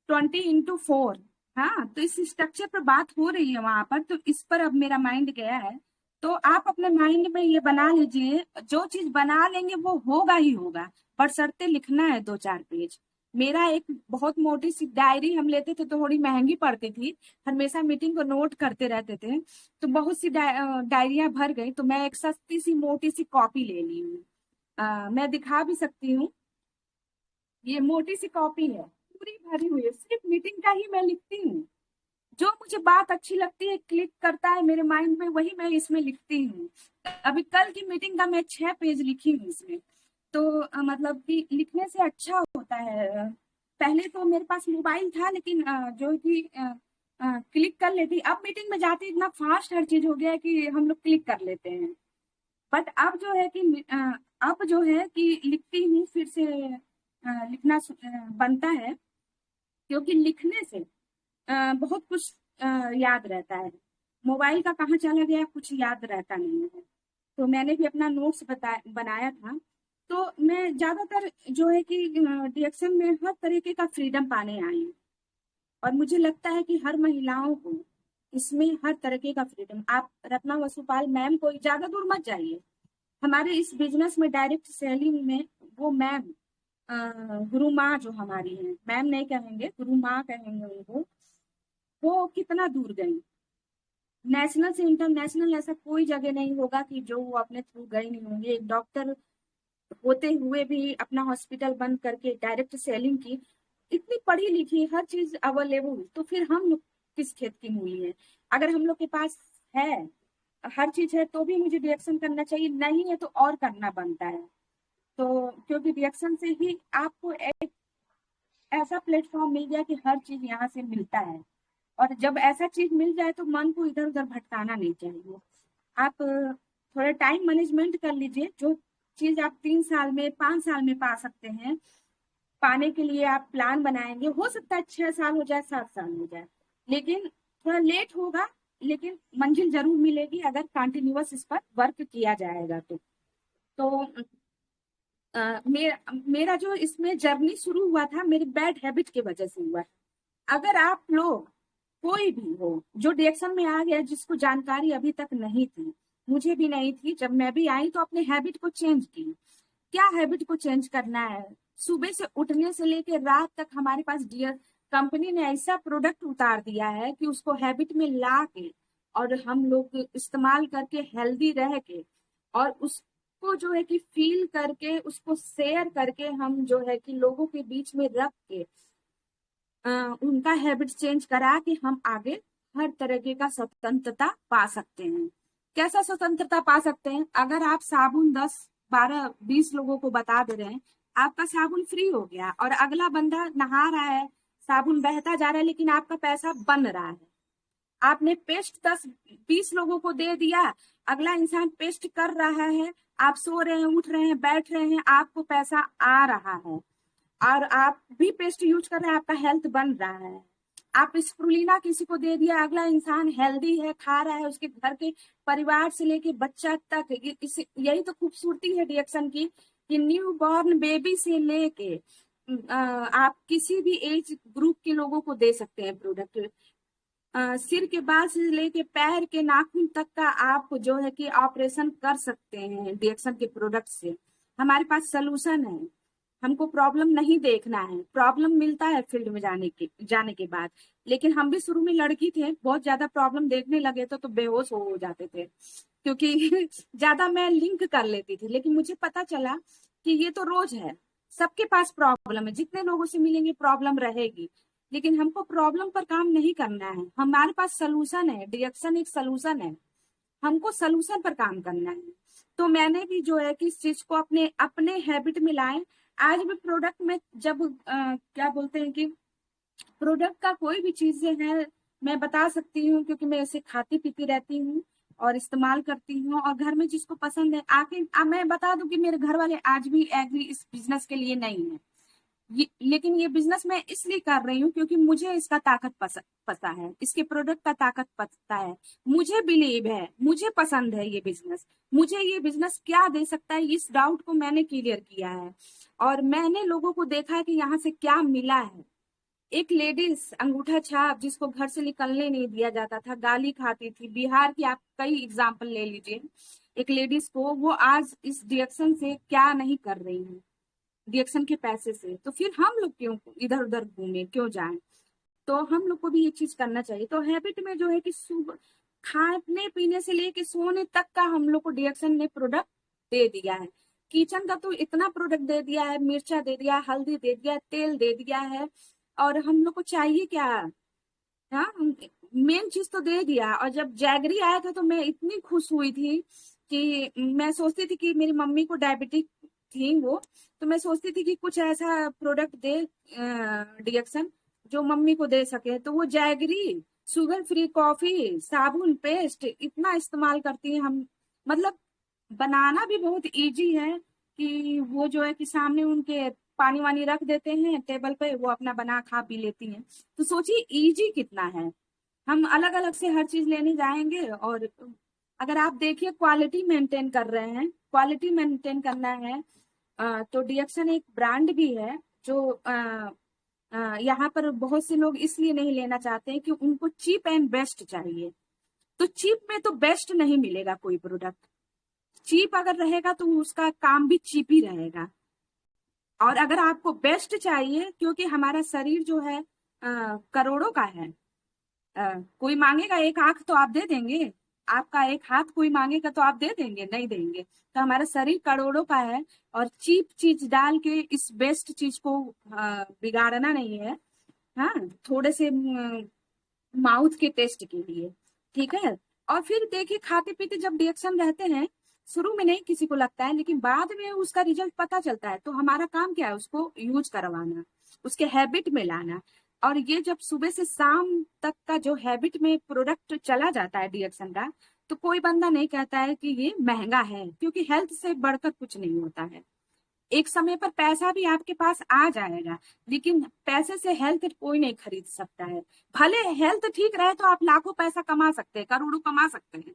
20 × 4। हाँ, तो इस स्ट्रक्चर पर बात हो रही है वहां पर, तो इस पर अब मेरा माइंड गया है। तो आप अपने माइंड में ये बना लीजिए, जो चीज बना लेंगे वो होगा ही होगा, बशर्ते लिखना है 2-4 पेज। मेरा एक बहुत मोटी सी डायरी हम लेते थे, तो थोड़ी महंगी पड़ती थी, हमेशा मीटिंग को नोट करते रहते थे, तो बहुत सी डायरियां भर गई, तो मैं एक सस्ती सी मोटी सी कॉपी ले ली हूँ। मैं दिखा भी सकती हूँ, ये मोटी सी कॉपी है, पूरी भरी हुई है, सिर्फ मीटिंग का ही मैं लिखती हूँ। जो मुझे बात अच्छी लगती है, क्लिक करता है मेरे माइंड में, वही मैं इसमें लिखती हूँ। अभी कल की मीटिंग का मैं 6 पेज लिखी हूँ इसमें। तो मतलब कि लिखने से अच्छा होता है। पहले तो मेरे पास मोबाइल था, लेकिन जो कि क्लिक कर लेती, अब मीटिंग में जाती इतना फास्ट हर चीज हो गया है कि हम लोग क्लिक कर लेते हैं। बट अब जो है कि अब जो है कि लिखती हूँ, फिर से लिखना बनता है, क्योंकि लिखने से बहुत कुछ याद रहता है। मोबाइल का कहाँ चला गया कुछ याद रहता नहीं है। तो मैंने भी अपना नोट्स बनाया था। तो मैं ज्यादातर जो है कि डिएक्शन में हर तरीके का फ्रीडम पाने आई हूँ, और मुझे लगता है कि हर महिलाओं को इसमें हर तरीके का फ्रीडम। आप रत्ना वसुपाल मैम को ज्यादा दूर मत जाइए, हमारे इस बिजनेस में डायरेक्ट सेलिंग में वो मैम, गुरु माँ जो हमारी है, मैम नहीं कहेंगे, गुरु माँ कहेंगे उनको, वो कितना दूर गई। नेशनल से इंटरनेशनल ऐसा कोई जगह नहीं होगा कि जो वो अपने थ्रू गए नहीं होंगे। एक डॉक्टर होते हुए भी अपना हॉस्पिटल बंद करके डायरेक्ट सेलिंग की, इतनी पढ़ी लिखी, हर चीज अवेलेबल, तो फिर हम लोग किस खेत की मूली है। अगर हम लोग के पास है, हर चीज है, तो भी मुझे रिएक्शन करना चाहिए, नहीं है तो और करना बनता है। तो क्योंकि रिएक्शन से ही आपको एक ऐसा प्लेटफॉर्म मिल गया कि हर चीज यहाँ से मिलता है। और जब ऐसा चीज मिल जाए तो मन को इधर उधर भटकाना नहीं चाहिए। आप थोड़ा टाइम मैनेजमेंट कर लीजिए, जो चीज आप 3 साल में 5 साल में पा सकते हैं, पाने के लिए आप प्लान बनाएंगे। हो सकता है 6 साल हो जाए, 7 साल हो जाए, लेकिन थोड़ा लेट होगा, लेकिन मंजिल जरूर मिलेगी अगर कंटिन्यूअस इस पर वर्क किया जाएगा तो मेरा जो इसमें जर्नी शुरू हुआ था, मेरी बैड हैबिट की वजह से हुआ। अगर आप लोग कोई भी हो जो डिएक्शन में आ गया, जिसको जानकारी अभी तक नहीं थी, मुझे भी नहीं थी, जब मैं भी आई तो अपने हैबिट को चेंज की। क्या हैबिट को चेंज करना है? सुबह से उठने से लेकर रात तक हमारे पास डियर कंपनी ने ऐसा प्रोडक्ट उतार दिया है कि उसको हैबिट में ला के और हम लोग इस्तेमाल करके हेल्दी रह के और उसको जो है कि फील करके उसको शेयर करके हम जो है कि लोगों के बीच में रख के उनका हैबिट चेंज करा के हम आगे हर तरीके का स्वतंत्रता पा सकते हैं। कैसा स्वतंत्रता पा सकते हैं? अगर आप साबुन 10 12 20 लोगों को बता दे रहे हैं, आपका साबुन फ्री हो गया और अगला बंदा नहा रहा है, साबुन बहता जा रहा है, लेकिन आपका पैसा बन रहा है। आपने पेस्ट 10 20 लोगों को दे दिया, अगला इंसान पेस्ट कर रहा है, आप सो रहे हैं, उठ रहे हैं, बैठ रहे हैं, आपको पैसा आ रहा है और आप भी पेस्ट यूज कर रहे हैं, आपका हेल्थ बन रहा है। आप स्प्रुलिना किसी को दे दिया, अगला इंसान हेल्दी है, खा रहा है, उसके घर के परिवार से लेके बच्चा तक। यही तो खूबसूरती है डिएक्शन की कि न्यू बॉर्न बेबी से लेके आप किसी भी एज ग्रुप के लोगों को दे सकते हैं प्रोडक्ट। सिर के बाल से लेके पैर के नाखून तक का आप जो है कि ऑपरेशन कर सकते हैं डिएक्शन के प्रोडक्ट से। हमारे पास सोल्यूशन है, हमको प्रॉब्लम नहीं देखना है। प्रॉब्लम मिलता है फील्ड में जाने के बाद, लेकिन हम भी शुरू में लड़की थे, बहुत ज्यादा प्रॉब्लम देखने लगे तो बेहोश हो जाते थे, क्योंकि ज्यादा मैं लिंक कर लेती थी। लेकिन मुझे पता चला कि ये तो रोज है, सबके पास प्रॉब्लम है, जितने लोगों से मिलेंगे प्रॉब्लम रहेगी, लेकिन हमको प्रॉब्लम पर काम नहीं करना है। हमारे पास सोल्यूशन है, डिएक्शन एक सोल्यूशन है, हमको सोल्यूशन पर काम करना है। तो मैंने भी जो है कि इस चीज को अपने अपने हैबिट में लाए। आज भी प्रोडक्ट में जब क्या बोलते हैं कि प्रोडक्ट का कोई भी चीज है मैं बता सकती हूँ, क्योंकि मैं इसे खाती पीती रहती हूँ और इस्तेमाल करती हूँ, और घर में जिसको पसंद है आके मैं बता दूं कि मेरे घर वाले आज भी एग्री इस बिजनेस के लिए नहीं है। लेकिन ये बिजनेस मैं इसलिए कर रही हूँ क्योंकि मुझे इसका ताकत पता है, इसके प्रोडक्ट का ताकत पता है, मुझे बिलीव है, मुझे पसंद है ये बिजनेस, मुझे ये बिजनेस क्या दे सकता है, इस डाउट को मैंने क्लियर किया है। और मैंने लोगों को देखा है कि यहाँ से क्या मिला है। एक लेडीज अंगूठा छाप जिसको घर से निकलने नहीं दिया जाता था, गाली खाती थी, बिहार की आप कई एग्जाम्पल ले लीजिए, एक लेडीज को वो आज इस डिएक्शन से क्या नहीं कर रही है, डिएक्शन के पैसे से। तो फिर हम लोग क्यों इधर उधर घूमे, क्यों जाएं? तो हम लोग को भी ये चीज करना चाहिए। तो हैबिट में जो है कि सुबह खाने पीने से लेके सोने तक का हम लोग को डिएक्शन ने प्रोडक्ट दे दिया है। किचन का तो इतना प्रोडक्ट दे दिया है, मिर्चा दे दिया, हल्दी दे दिया, तेल दे दिया है, और हम लोग को चाहिए क्या? हाँ, मेन चीज तो दे दिया। और जब जैगरी आया था तो मैं इतनी खुश हुई थी कि मैं सोचती थी कि मेरी मम्मी को डायबिटिक थी वो, तो मैं सोचती थी कि कुछ ऐसा प्रोडक्ट दे डिएक्शन जो मम्मी को दे सके। तो वो जैगरी, शुगर फ्री कॉफी, साबुन, पेस्ट इतना इस्तेमाल करती है हम। मतलब बनाना भी बहुत इजी है कि वो जो है कि सामने उनके पानी वानी रख देते हैं टेबल पे, वो अपना बना खा पी लेती हैं। तो सोचिए इजी कितना है। हम अलग अलग से हर चीज लेने जाएंगे, और अगर आप देखिए क्वालिटी मेंटेन कर रहे हैं, क्वालिटी मेंटेन करना है, तो डिएक्शन एक ब्रांड भी है जो यहाँ पर बहुत से लोग इसलिए नहीं लेना चाहते हैं कि उनको चीप एंड बेस्ट चाहिए। तो चीप में तो बेस्ट नहीं मिलेगा कोई प्रोडक्ट। चीप अगर रहेगा तो उसका काम भी चीप ही रहेगा। और अगर आपको बेस्ट चाहिए, क्योंकि हमारा शरीर जो है करोड़ों का है, कोई मांगेगा एक आंख तो आप दे देंगे, आपका एक हाथ कोई मांगेगा तो आप दे देंगे? नहीं देंगे। तो हमारा शरीर करोड़ों का है, और चीप चीज डाल के इस बेस्ट चीज को बिगाड़ना नहीं है। हाँ, थोड़े से माउथ के टेस्ट के लिए, ठीक है। और फिर देखिए खाते पीते जब रिएक्शन रहते हैं, शुरू में नहीं किसी को लगता है, लेकिन बाद में उसका रिजल्ट पता चलता है। तो हमारा काम क्या है? उसको यूज करवाना, उसके हैबिट में लाना। और ये जब सुबह से शाम तक का जो हैबिट में प्रोडक्ट चला जाता है डिएक्शन का, तो कोई बंदा नहीं कहता है कि ये महंगा है, क्योंकि हेल्थ से बढ़कर कुछ नहीं होता है। एक समय पर पैसा भी आपके पास आ जाएगा, लेकिन पैसे से हेल्थ कोई नहीं खरीद सकता है। भले हेल्थ ठीक रहे तो आप लाखों पैसा कमा सकते हैं, करोड़ों कमा सकते हैं,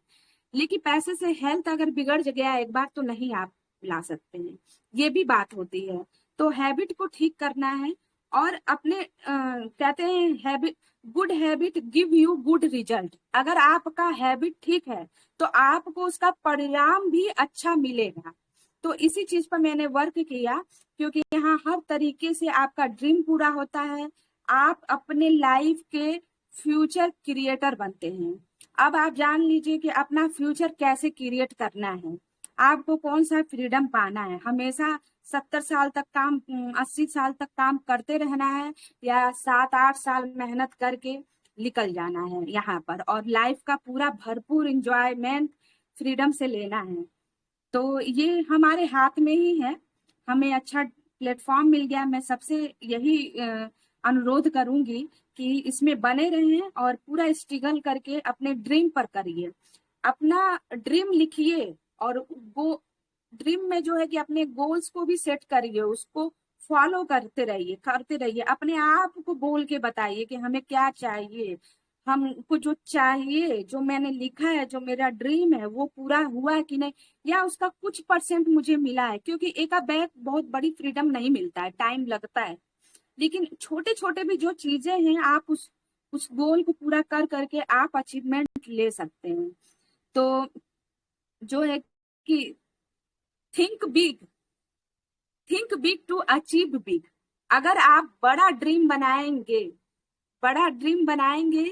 लेकिन पैसे से हेल्थ अगर बिगड़ गया एक बार तो नहीं आप ला सकते हैं। ये भी बात होती है। तो हैबिट को ठीक करना है, और अपने कहते हैं habit, good habit give you good result. अगर आपका हैबिट ठीक है तो आपको उसका परिणाम भी अच्छा मिलेगा। तो इसी चीज पर मैंने वर्क किया, क्योंकि यहाँ हर तरीके से आपका ड्रीम पूरा होता है। आप अपने लाइफ के फ्यूचर क्रिएटर बनते हैं। अब आप जान लीजिए कि अपना फ्यूचर कैसे क्रिएट करना है, आपको कौन सा फ्रीडम पाना है। हमेशा 70 साल तक काम 80 साल तक काम करते रहना है, या 7-8 साल मेहनत करके निकल जाना है यहाँ पर, और लाइफ का पूरा भरपूर इंजॉयमेंट फ्रीडम से लेना है। तो ये हमारे हाथ में ही है। हमें अच्छा प्लेटफॉर्म मिल गया। मैं सबसे यही अनुरोध करूंगी कि इसमें बने रहें और पूरा स्ट्रगल करके अपने ड्रीम पर करिए, अपना ड्रीम लिखिए, और वो ड्रीम में जो है कि अपने गोल्स को भी सेट करिए, उसको फॉलो करते रहिए, अपने आप को बोल के बताइए कि हमें क्या चाहिए, हमको जो चाहिए, जो मैंने लिखा है, जो मेरा ड्रीम है वो पूरा हुआ है कि नहीं, या उसका कुछ परसेंट मुझे मिला है। क्योंकि एक बैग बहुत बड़ी फ्रीडम नहीं मिलता है, टाइम लगता है। लेकिन छोटे छोटे भी जो चीजें हैं, आप उस गोल को पूरा कर करके आप अचीवमेंट ले सकते हैं। तो जो है कि think big, think big to achieve big. अगर आप बड़ा ड्रीम बनाएंगे, बड़ा ड्रीम बनाएंगे,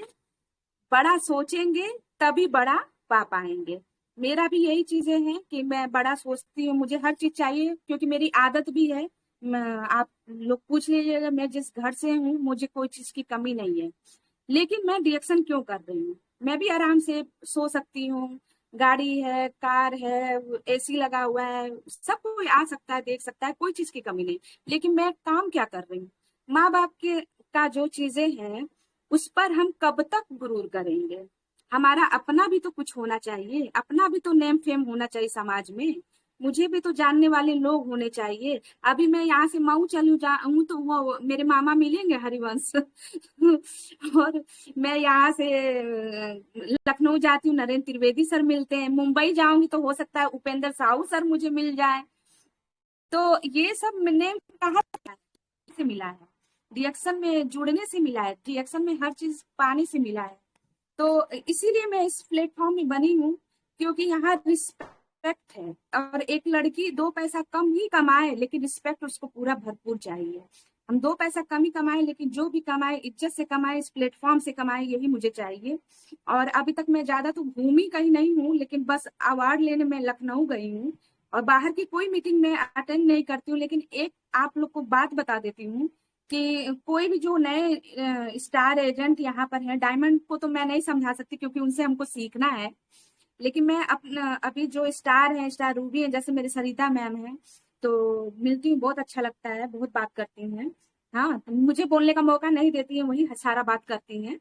बड़ा सोचेंगे, तभी बड़ा पा पाएंगे। मेरा भी यही चीजें हैं कि मैं बड़ा सोचती हूँ, मुझे हर चीज चाहिए, क्योंकि मेरी आदत भी है। आप लोग पूछ लीजिएगा, मैं जिस घर से हूँ मुझे कोई चीज की कमी नहीं है। लेकिन मैं रिएक्शन क्यों कर रही हूँ? मैं भी आराम से सो सकती हूँ, गाड़ी है, कार है, एसी लगा हुआ है, सब कोई आ सकता है, देख सकता है, कोई चीज की कमी नहीं। लेकिन मैं काम क्या कर रही हूँ? माँ बाप के का जो चीजें हैं उस पर हम कब तक गुरूर करेंगे? हमारा अपना भी तो कुछ होना चाहिए, अपना भी तो नेम फेम होना चाहिए समाज में। मुझे भी तो जानने वाले लोग होने चाहिए। अभी मैं यहाँ से मऊ चलू जाऊं तो वो मेरे मामा मिलेंगे हरिवंश और मैं यहाँ से लखनऊ जाती हूँ, नरेंद्र त्रिवेदी सर मिलते हैं। मुंबई जाऊंगी तो हो सकता है उपेंद्र साहू सर मुझे मिल जाए। तो ये सब मैंने कहा से मिला है, रिएक्शन में जुड़ने से मिला है, रिएक्शन में हर चीज पाने से मिला है। तो इसीलिए मैं इस प्लेटफॉर्म में बनी हूँ, क्योंकि यहाँ रिस्पेक्ट है। और एक लड़की 2 पैसा कम ही कमाए, लेकिन रिस्पेक्ट उसको पूरा भरपूर चाहिए। हम 2 पैसा कम ही कमाए, लेकिन जो भी कमाए इज्जत से कमाए, इस प्लेटफॉर्म से कमाए, यही मुझे चाहिए। और अभी तक मैं ज्यादा तो घूमी कहीं नहीं हूँ, लेकिन बस अवार्ड लेने में लखनऊ गई हूँ। और बाहर की कोई मीटिंग में अटेंड नहीं करती हूँ। लेकिन एक आप लोग को बात बता देती हूँ कि कोई भी जो नए स्टार एजेंट यहाँ पर हैं, डायमंड को तो मैं नहीं समझा सकती क्योंकि उनसे हमको सीखना है। लेकिन मैं अपना अभी जो स्टार है, स्टार रूबी है, जैसे मेरे सरिता मैम है, तो मिलती हूँ, बहुत अच्छा लगता है, बहुत बात करती हैं। हाँ, तो मुझे बोलने का मौका नहीं देती है, वही सारा बात करती हैं।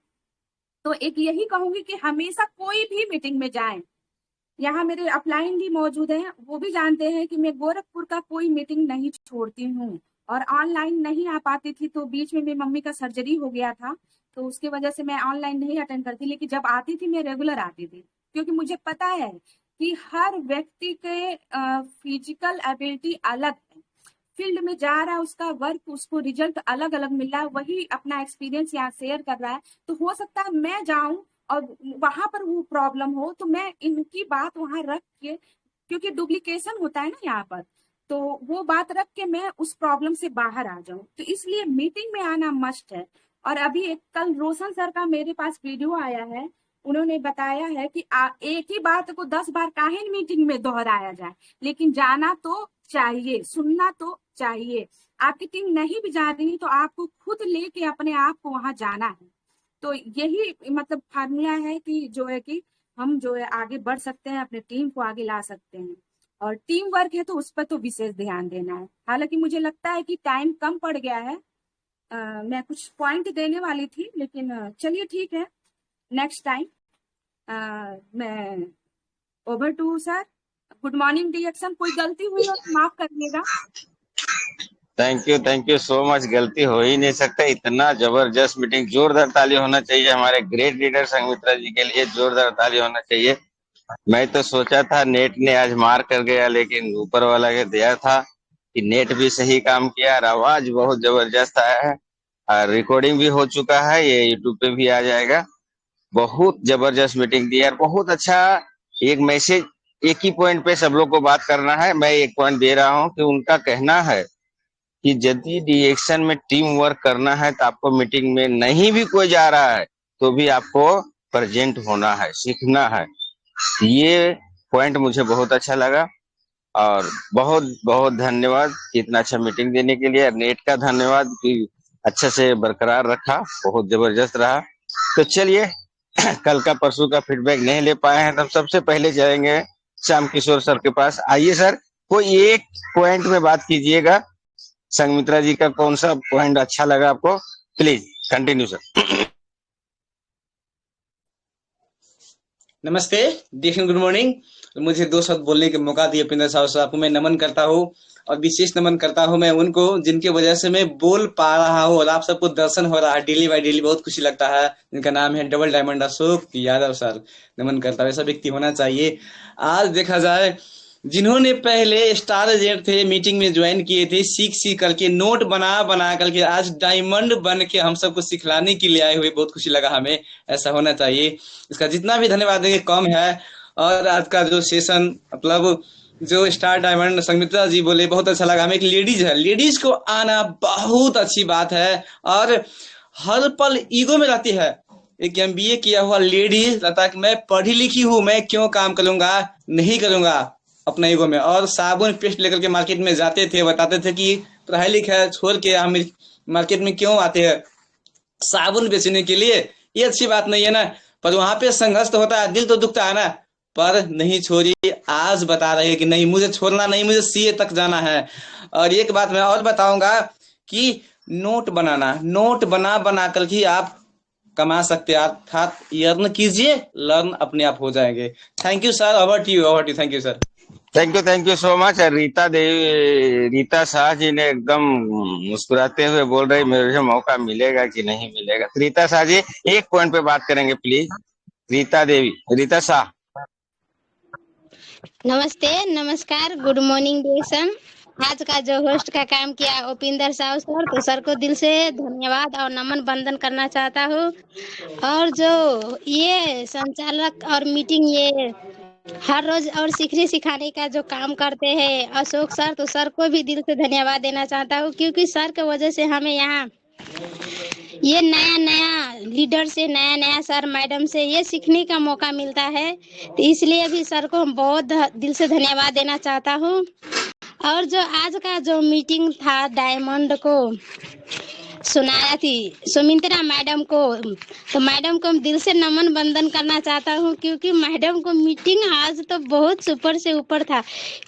तो एक यही कहूंगी कि हमेशा कोई भी मीटिंग में जाएं। यहाँ मेरे अपलाइन भी मौजूद हैं, वो भी जानते हैं कि मैं गोरखपुर का कोई मीटिंग नहीं छोड़ती हूँ। और ऑनलाइन नहीं आ पाती थी, तो बीच में मेरी मम्मी का सर्जरी हो गया था, तो उसकी वजह से मैं ऑनलाइन नहीं अटेंड करती। लेकिन जब आती थी मैं रेगुलर आती थी, क्योंकि मुझे पता है कि हर व्यक्ति के फिजिकल एबिलिटी अलग है। फील्ड में जा रहा है, उसका वर्क, उसको रिजल्ट अलग अलग मिल रहा है, वही अपना एक्सपीरियंस यहाँ शेयर कर रहा है। तो हो सकता है मैं जाऊं और वहां पर वो प्रॉब्लम हो, तो मैं इनकी बात वहां रख के, क्योंकि डुप्लीकेशन होता है ना यहाँ पर, तो वो बात रख के मैं उस प्रॉब्लम से बाहर आ जाऊं। तो इसलिए मीटिंग में आना मस्ट है। और अभी एक कल रोशन सर का मेरे पास वीडियो आया है, उन्होंने बताया है कि एक ही बात को 10 बार काहे मीटिंग में दोहराया जाए, लेकिन जाना तो चाहिए, सुनना तो चाहिए। आपकी टीम नहीं भी जा रही तो आपको खुद लेके अपने आप को वहां जाना है। तो यही मतलब फार्मूला है कि जो है कि हम जो है आगे बढ़ सकते हैं, अपने टीम को आगे ला सकते हैं। और टीम वर्क है तो उस पर तो विशेष ध्यान देना है। हालांकि मुझे लगता है कि टाइम कम पड़ गया है। मैं कुछ पॉइंट देने वाली थी, लेकिन चलिए ठीक है, नेक्स्ट टाइम। मैं over to sir. Good morning डिएक्शन। कोई गलती हुई हो तो माफ करिएगा। Thank you so much. गलती हो ही नहीं सकता, इतना जबरदस्त मीटिंग। जोरदार ताली होना चाहिए हमारे ग्रेट लीडर संघमित्रा जी के लिए, जोरदार ताली होना चाहिए। मैं तो सोचा था नेट ने आज मार कर गया, लेकिन ऊपर वाला के दिया था कि नेट भी सही काम किया और आवाज बहुत जबरदस्त आया है। और रिकॉर्डिंग भी हो चुका है, ये यूट्यूब पे भी आ जाएगा। बहुत जबरदस्त मीटिंग दी यार, बहुत अच्छा। एक मैसेज, एक ही पॉइंट पे सब लोग को बात करना है। मैं एक पॉइंट दे रहा हूँ कि उनका कहना है कि यदि रिएक्शन में टीम वर्क करना है तो आपको मीटिंग में नहीं भी कोई जा रहा है तो भी आपको प्रेजेंट होना है, सीखना है। ये पॉइंट मुझे बहुत अच्छा लगा और बहुत बहुत धन्यवाद कि इतना अच्छा मीटिंग देने के लिए। नेट का धन्यवाद कि अच्छे से बरकरार रखा, बहुत जबरदस्त रहा। तो चलिए कल का परसों का फीडबैक नहीं ले पाए हैं तो हम सबसे पहले जाएंगे श्याम किशोर सर के पास। आइए सर, कोई एक पॉइंट में बात कीजिएगा। संगमित्रा जी का कौन सा पॉइंट अच्छा लगा आपको? Please continue sir. नमस्ते, देखिए गुड मॉर्निंग। मुझे 2 शब्द बोलने का मौका दिया उपिंदर साहब साहब को मैं नमन करता हूँ और विशेष नमन करता हूँ मैं उनको जिनकी वजह से मैं बोल पा रहा हूँ और आप सबको दर्शन हो रहा है डेली बाय डेली। बहुत खुशी लगता है। जिनका नाम है double diamond Ashok Yadav sir, नमन करता हूँ। ऐसा व्यक्ति होना चाहिए। आज देखा जाए जिन्होंने पहले स्टार एजेंट थे, मीटिंग में ज्वाइन किए थे, सीख करके नोट बना बना करके आज डायमंड बन के हम सबको सिखलाने के लिए आए हुए, बहुत खुशी लगा हमें। ऐसा होना चाहिए। इसका जितना भी धन्यवाद देंगे कम है। और आज का जो सेशन मतलब जो स्टार डायमंड संगमित्रा जी बोले बहुत अच्छा लगा हमें। एक लेडीज है, लेडीज को आना बहुत अच्छी बात है और हर पल ईगो में रहती है। एक एमबीए किया हुआ लेडीज लगता है कि मैं पढ़ी लिखी हूँ, मैं क्यों काम करूंगा, नहीं करूंगा अपना ईगो में। और साबुन पेस्ट लेकर के मार्केट में जाते थे, बताते थे कि पढ़ाई लिखाई छोड़ के हम मार्केट में क्यों आते हैं साबुन बेचने के लिए। ये अच्छी बात नहीं है ना। पर वहां पे संघर्ष तो होता है, दिल तो दुखता है ना। पर नहीं छोड़ी, आज बता रहे हैं कि नहीं मुझे छोड़ना नहीं, मुझे सीए तक जाना है। और एक बात मैं और बताऊंगा कि नोट बनाना, नोट बना बना कर ही आप कमा सकते हैं। अर्थात यर्न कीजिए, लर्न अपने आप हो जाएंगे। Thank you sir, over to you, over to. Thank you sir. Thank you so much. Rita Shah ji ने एकदम मुस्कुराते हुए बोल रही मुझे मौका मिलेगा कि नहीं मिलेगा। तो रीता शाह जी एक पॉइंट पे बात करेंगे प्लीज। रीता शाह। नमस्ते, नमस्कार, गुड मॉर्निंग डिएक्शन। आज का जो होस्ट का काम किया उपिंदर साहु सर, तो सर को दिल से धन्यवाद और नमन बंदन करना चाहता हूँ। और जो ये संचालक और मीटिंग ये हर रोज और सीखने सिखाने का जो काम करते हैं अशोक सर, तो सर को भी दिल से धन्यवाद देना चाहता हूँ क्योंकि सर की वजह से हमें यहाँ ये नया नया लीडर से, नया नया सर मैडम से ये सीखने का मौका मिलता है। तो इसलिए भी सर को हम बहुत दिल से धन्यवाद देना चाहता हूँ। और जो आज का जो मीटिंग था डायमंड को सुनाया थी सुमित्रा मैडम को, तो मैडम को हम दिल से नमन बंदन करना चाहता हूँ क्योंकि मैडम को मीटिंग आज तो बहुत सुपर से ऊपर था।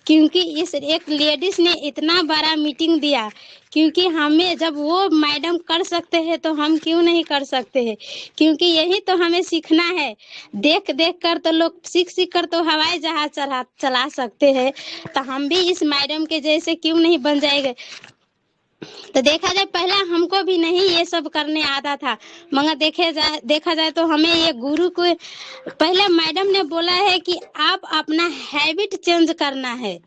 क्योंकि इस एक लेडीज ने इतना बड़ा मीटिंग दिया, क्योंकि हमें जब वो मैडम कर सकते हैं तो हम क्यों नहीं कर सकते हैं। क्योंकि यही तो हमें सीखना है। देख देख कर तो लोग सीख सीख कर तो हवाई जहाज चला सकते हैं, तो हम भी इस मैडम के जैसे क्यों नहीं बन जाएंगे। तो देखा जाए पहले हमको भी नहीं ये सब करने आता था, मगर देखा जाए तो हमें ये गुरु को पहले मैडम ने बोला है कि आप अपना हैबिट चेंज करना है।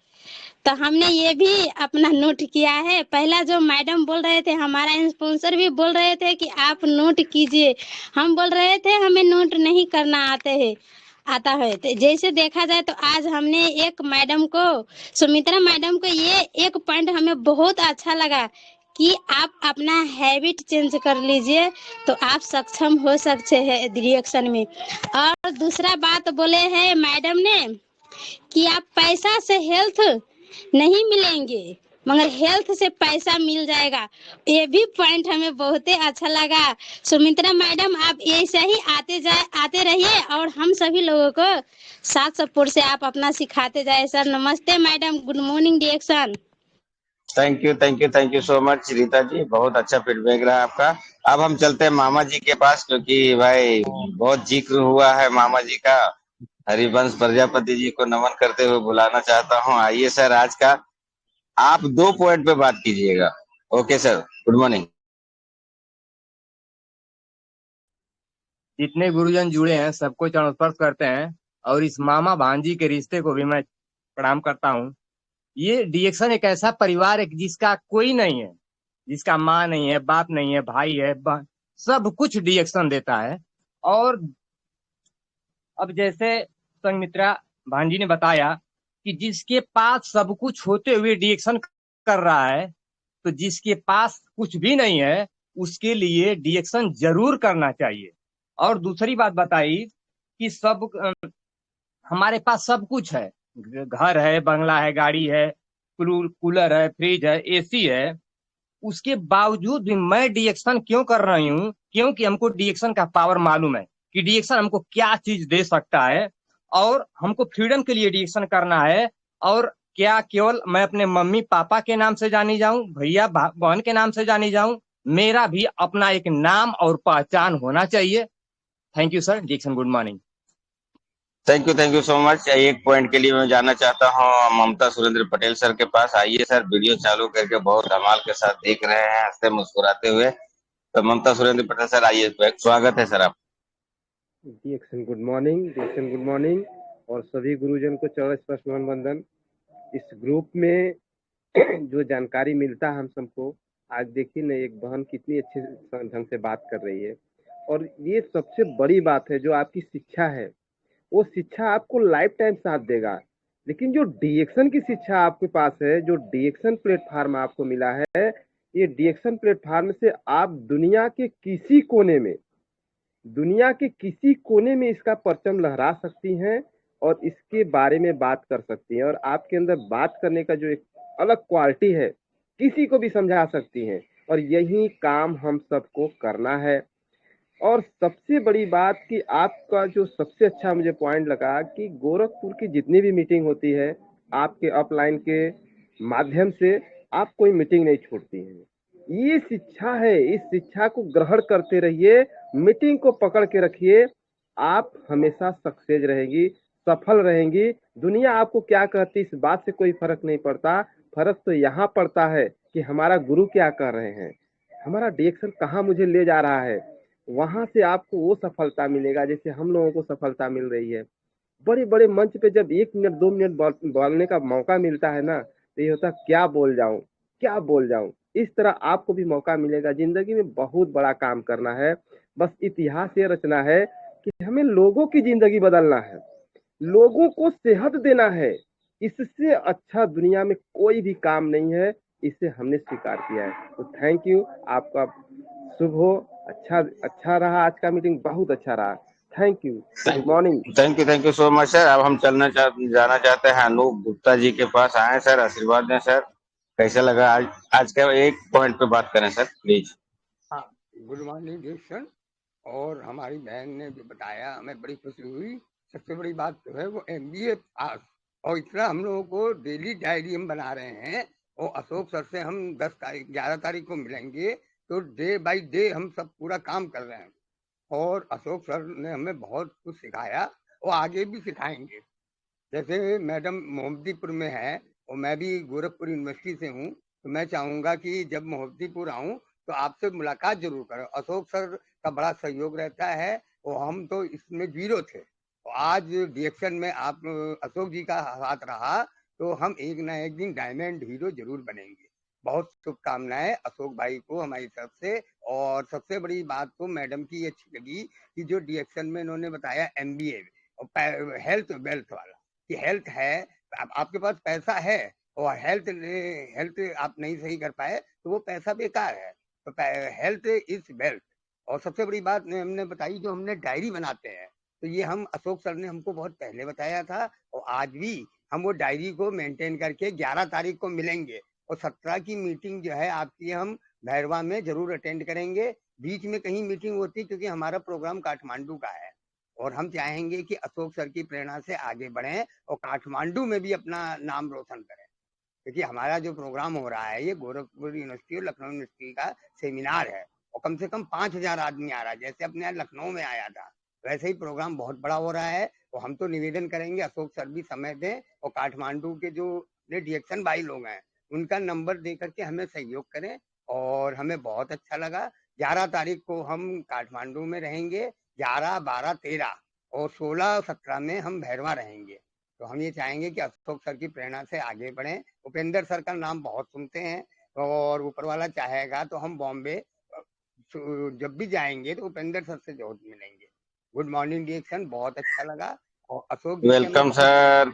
तो हमने ये भी अपना नोट किया है। पहला जो मैडम बोल रहे थे, हमारा स्पॉन्सर भी बोल रहे थे कि आप नोट कीजिए। हम बोल रहे थे हमें नोट नहीं करना आता है। तो जैसे देखा जाए तो आज हमने एक मैडम को, सुमित्रा मैडम को, ये एक पॉइंट हमें बहुत अच्छा लगा कि आप अपना हैबिट चेंज कर लीजिए तो आप सक्षम हो सकते हैं डायरेक्शन में। और दूसरा बात बोले हैं मैडम ने कि आप पैसा से हेल्थ नहीं मिलेंगे मगर हेल्थ से पैसा मिल जाएगा। ये भी पॉइंट हमें बहुत ही अच्छा लगा। सुमित्रा मैडम आप ऐसे ही आते रहिए और हम सभी लोगों को साथ सपोर्ट से आप अपना सिखाते जाए। सर नमस्ते मैडम, गुड मॉर्निंग डिएक्शन। Thank you so much Rita ji, बहुत अच्छा फीडबैक रहा आपका। अब हम चलते हैं मामा जी के पास क्योंकि भाई बहुत जिक्र हुआ है मामा जी का। हरिवंश प्रजापति जी को नमन करते हुए बुलाना चाहता हूँ। आइए सर, आज का आप 2 पॉइंट पे बात कीजिएगा। Okay sir, good morning. जितने गुरुजन जुड़े हैं सबको चरण स्पर्श करते हैं और इस मामा भांजी के रिश्ते को भी मैं प्रणाम करता हूँ। ये डिएक्शन एक ऐसा परिवार है जिसका कोई नहीं है, जिसका माँ नहीं है, बाप नहीं है, भाई है, सब कुछ डिएक्शन देता है। और अब जैसे संगमित्रा भांजी ने बताया कि जिसके पास सब कुछ होते हुए डिएक्शन कर रहा है, तो जिसके पास कुछ भी नहीं है उसके लिए डिएक्शन जरूर करना चाहिए। और दूसरी बात बताई कि सब हमारे पास सब कुछ है, घर है, बंगला है, गाड़ी है, कूलर है, फ्रिज है, एसी है। उसके बावजूद भी मैं डीएक्शन क्यों कर रही हूँ? क्योंकि हमको डीएक्शन का पावर मालूम है कि डीएक्शन हमको क्या चीज दे सकता है, और हमको फ्रीडम के लिए डीएक्शन करना है। और क्या केवल मैं अपने मम्मी पापा के नाम से जानी जाऊं, भैया बहन के नाम से जानी जाऊं? मेरा भी अपना एक नाम और पहचान होना चाहिए। Thank you sir. डीएक्शन good morning. Thank you so much. एक पॉइंट के लिए मैं जाना चाहता हूँ ममता सुरेंद्र पटेल सर के पास। आइए सर, वीडियो चालू करके बहुत धमाल के साथ देख रहे हैं, हंसते मुस्कुराते हुए। तो ममता सुरेंद्र पटेल सर आइए, स्वागत है सर आप। डीएक्शन गुड मॉर्निंग, डीएक्शन गुड मॉर्निंग। और सभी गुरुजन को चरण स्पर्श नमन वंदन। इस ग्रुप में जो जानकारी मिलता है हम सबको, आज देखिए ना एक बहन कितनी अच्छे ढंग से बात कर रही है। और ये सबसे बड़ी बात है, जो आपकी शिक्षा है वो शिक्षा आपको लाइफ टाइम साथ देगा। लेकिन जो डीएक्शन की शिक्षा आपके पास है, जो डीएक्शन प्लेटफॉर्म आपको मिला है, ये डीएक्शन प्लेटफॉर्म से आप दुनिया के किसी कोने में इसका परचम लहरा सकती हैं और इसके बारे में बात कर सकती हैं। और आपके अंदर बात करने का जो एक अलग क्वालिटी है, किसी को भी समझा सकती हैं। और यही काम हम सबको करना है। और सबसे बड़ी बात कि आपका जो सबसे अच्छा मुझे पॉइंट लगा कि गोरखपुर की जितनी भी मीटिंग होती है, आपके अपलाइन के माध्यम से आप कोई मीटिंग नहीं छोड़ती हैं। ये शिक्षा है, इस शिक्षा को ग्रहण करते रहिए, मीटिंग को पकड़ के रखिए। आप हमेशा सक्सेस रहेंगी, सफल रहेंगी। दुनिया आपको क्या कहती है इस बात से कोई फर्क नहीं पड़ता। फर्क तो यहाँ पड़ता है कि हमारा गुरु क्या कह रहे हैं, हमारा डायरेक्शन कहाँ मुझे ले जा रहा है। वहां से आपको वो सफलता मिलेगा जैसे हम लोगों को सफलता मिल रही है। बड़े बड़े मंच पे जब 1 मिनट 2 मिनट बोलने का मौका मिलता है ना, तो ये होता क्या बोल जाऊं, क्या बोल जाऊं। इस तरह आपको भी मौका मिलेगा। जिंदगी में बहुत बड़ा काम करना है, बस इतिहास ये रचना है कि हमें लोगों की जिंदगी बदलना है, लोगों को सेहत देना है। इससे अच्छा दुनिया में कोई भी काम नहीं है। इसे हमने स्वीकार किया है। तो थैंक यू, आपका शुभ हो। अच्छा रहा, आज का मीटिंग बहुत अच्छा रहा। Thank you, good morning. Thank you so much sir. अब हम जाना चाहते हैं अनूप गुप्ता जी के पास। आए सर, आशीर्वाद दें सर। कैसा लगा आज का एक पॉइंट पे बात करें सर प्लीज। हाँ, गुड मॉर्निंग डिक्शन। और हमारी बहन ने जो बताया हमें बड़ी खुशी हुई। सबसे बड़ी बात तो है वो एमबीए पास, और इतना हम लोगों को डेली डायरी हम बना रहे हैं। और अशोक सर से हम 11 तारीख को मिलेंगे, तो डे बाय डे हम सब पूरा काम कर रहे हैं। और अशोक सर ने हमें बहुत कुछ सिखाया और आगे भी सिखाएंगे। जैसे मैडम मोहम्मदीपुर में है और मैं भी गोरखपुर यूनिवर्सिटी से हूँ, तो मैं चाहूँगा कि जब मोहम्मदीपुर आऊँ तो आपसे मुलाकात जरूर करें। अशोक सर का बड़ा सहयोग रहता है और हम तो इसमें जीरो थे, और आज डिएक्शन में आप अशोक जी का हाथ रहा तो हम एक ना एक दिन डायमंड हीरो जरूर बनेंगे। बहुत शुभकामनाएं अशोक भाई को हमारी तरफ से। और सबसे बड़ी बात तो मैडम की अच्छी लगी कि जो डिएक्शन में इन्होंने बताया एमबीए और हेल्थ वेल्थ वाला, कि हेल्थ है, आपके पास पैसा है और हेल्थ आप नहीं सही कर पाए तो वो पैसा बेकार है। तो हेल्थ इज वेल्थ। और सबसे बड़ी बात हमने बताई, जो हमने डायरी बनाते हैं, तो ये हम अशोक सर ने हमको बहुत पहले बताया था, और आज भी हम वो डायरी को मेंटेन करके 11 तारीख को मिलेंगे। और 17 की मीटिंग जो है आपकी हम भैरवा में जरूर अटेंड करेंगे। बीच में कहीं मीटिंग होती क्योंकि हमारा प्रोग्राम काठमांडू का है, और हम चाहेंगे कि अशोक सर की प्रेरणा से आगे बढ़ें और काठमांडू में भी अपना नाम रोशन करें। क्योंकि हमारा जो प्रोग्राम हो रहा है ये गोरखपुर यूनिवर्सिटी और लखनऊ यूनिवर्सिटी का सेमिनार है, और कम से कम 5,000 आदमी आ रहा है। जैसे अपने यहाँ लखनऊ में आया था, वैसे ही प्रोग्राम बहुत बड़ा हो रहा है। और हम तो निवेदन करेंगे अशोक सर भी समय दें, और काठमांडू के जो डिएक्शन भाई लोग हैं उनका नंबर दे करके हमें सहयोग करें। और हमें बहुत अच्छा लगा। 11 तारीख को हम काठमांडू में रहेंगे, 11, 12, 13 और 16, 17 में हम भैरवा रहेंगे। तो हम ये चाहेंगे कि अशोक सर की प्रेरणा से आगे बढ़ें। उपेंद्र सर का नाम बहुत सुनते हैं, और ऊपर वाला चाहेगा तो हम बॉम्बे जब भी जाएंगे तो उपेंद्र सर से जरूर मिलेंगे। गुड मॉर्निंग डिएक्शन, बहुत अच्छा लगा। और अशोक जी से welcome sir,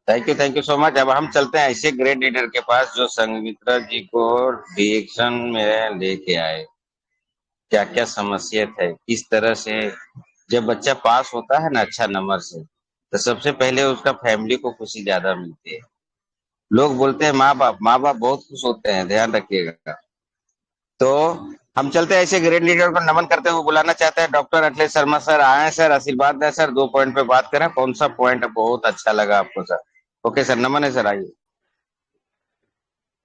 thank you so much. अब हम चलते हैं ऐसे ग्रेट लीडर के पास जो संगमित्रा जी को डिएक्शन में लेके आए। क्या क्या समस्या है, किस तरह से जब बच्चा पास होता है ना अच्छा नंबर से, तो सबसे पहले उसका फैमिली को खुशी ज्यादा मिलती है। लोग बोलते हैं माँ बाप बहुत खुश होते हैं, ध्यान रखिएगा। तो हम चलते हैं, ऐसे ग्रेट लीडर को नमन करते हुए बुलाना चाहते हैं डॉक्टर अखिलेश शर्मा सर। आए सर, आशीर्वाद दें सर, 2 पॉइंट पे बात करें। कौन सा पॉइंट बहुत अच्छा लगा आपको सर? ओके सर, नमन है सर, आइए।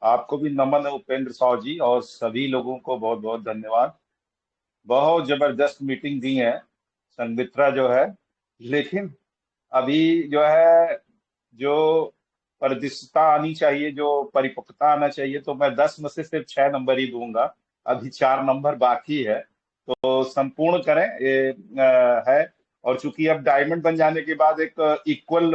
आपको भी नमन है उपेंद्र साव जी, और सभी लोगों को बहुत बहुत धन्यवाद। बहुत जबरदस्त मीटिंग दी है संमित्रा जो है, लेकिन अभी जो है जो परिदृश्यता आनी चाहिए, जो परिपक्वता आना चाहिए, तो मैं 10 में से सिर्फ 6 नंबर ही दूंगा। अभी 4 नंबर बाकी है, तो संपूर्ण करें ये है। और चूंकि अब डायमंड बन जाने के बाद एक इक्वल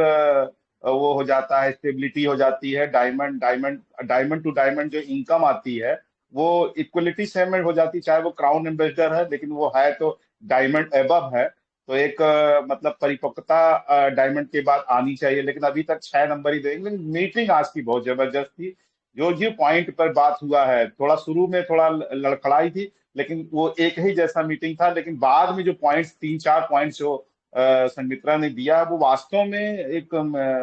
वो हो जाता है, स्टेबिलिटी हो जाती है। Diamond diamond diamond to diamond जो इनकम आती है वो इक्वलिटी सेम हो जाती है, चाहे वो क्राउन एम्बेसडर है, लेकिन वो है तो डायमंड एबव है। तो एक मतलब परिपक्वता डायमंड के बाद आनी चाहिए, लेकिन अभी तक 6 नंबर ही देंगे। लेकिन मीटिंग आज की बहुत जबरदस्त थी। जो जो पॉइंट पर बात हुआ है, थोड़ा शुरू में थोड़ा लड़खड़ाई थी, लेकिन वो एक ही जैसा मीटिंग था। लेकिन बाद में जो पॉइंट्स, 3-4 पॉइंट्स जो संमित्रा ने दिया, वो वास्तव में एक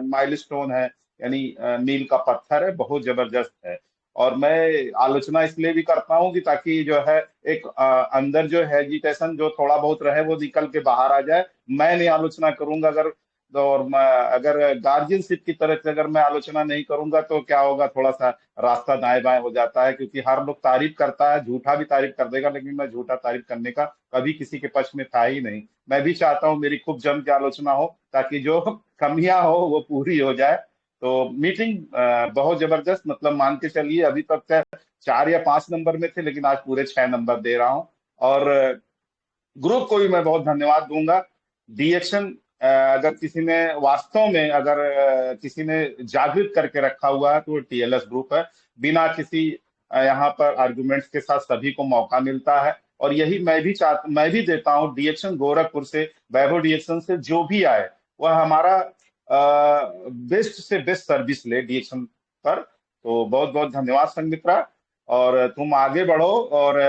माइलस्टोन है, यानी मील का पत्थर है, बहुत जबरदस्त है। और मैं आलोचना इसलिए भी करता हूँ कि ताकि जो है एक अंदर जो हेजिटेशन जो थोड़ा बहुत रहे वो निकल के बाहर आ जाए। मैं नहीं आलोचना करूंगा अगर, और अगर गार्जियनशिप की तरफ से अगर मैं आलोचना नहीं करूंगा तो क्या होगा, थोड़ा सा रास्ता दाएं बाएं हो जाता है। क्योंकि हर लोग तारीफ करता है, झूठा भी तारीफ कर देगा, लेकिन मैं झूठा तारीफ करने का कभी किसी के पक्ष में था ही नहीं। मैं भी चाहता हूँ मेरी खूब जम के आलोचना हो, ताकि जो कमियां हो वो पूरी हो जाए। तो मीटिंग बहुत जबरदस्त, मतलब मान के चलिए अभी तक 4 या 5 नंबर में थे, लेकिन आज पूरे 6 नंबर दे रहा हूँ। और ग्रुप को भी मैं बहुत धन्यवाद दूंगा। डीएक्शन अगर किसी ने वास्तव में, अगर किसी ने जागृत करके रखा हुआ है तो वो टीएलएस ग्रुप है। बिना किसी यहाँ पर आर्गुमेंट्स के साथ सभी को मौका मिलता है। और यही मैं भी देता हूँ डीएक्शन गोरखपुर से, वैभव डीएक्शन से जो भी आए वह हमारा बेस्ट से बेस्ट सर्विस ले डीएक्शन पर। तो बहुत बहुत धन्यवाद संमित्रा, और तुम आगे बढ़ो और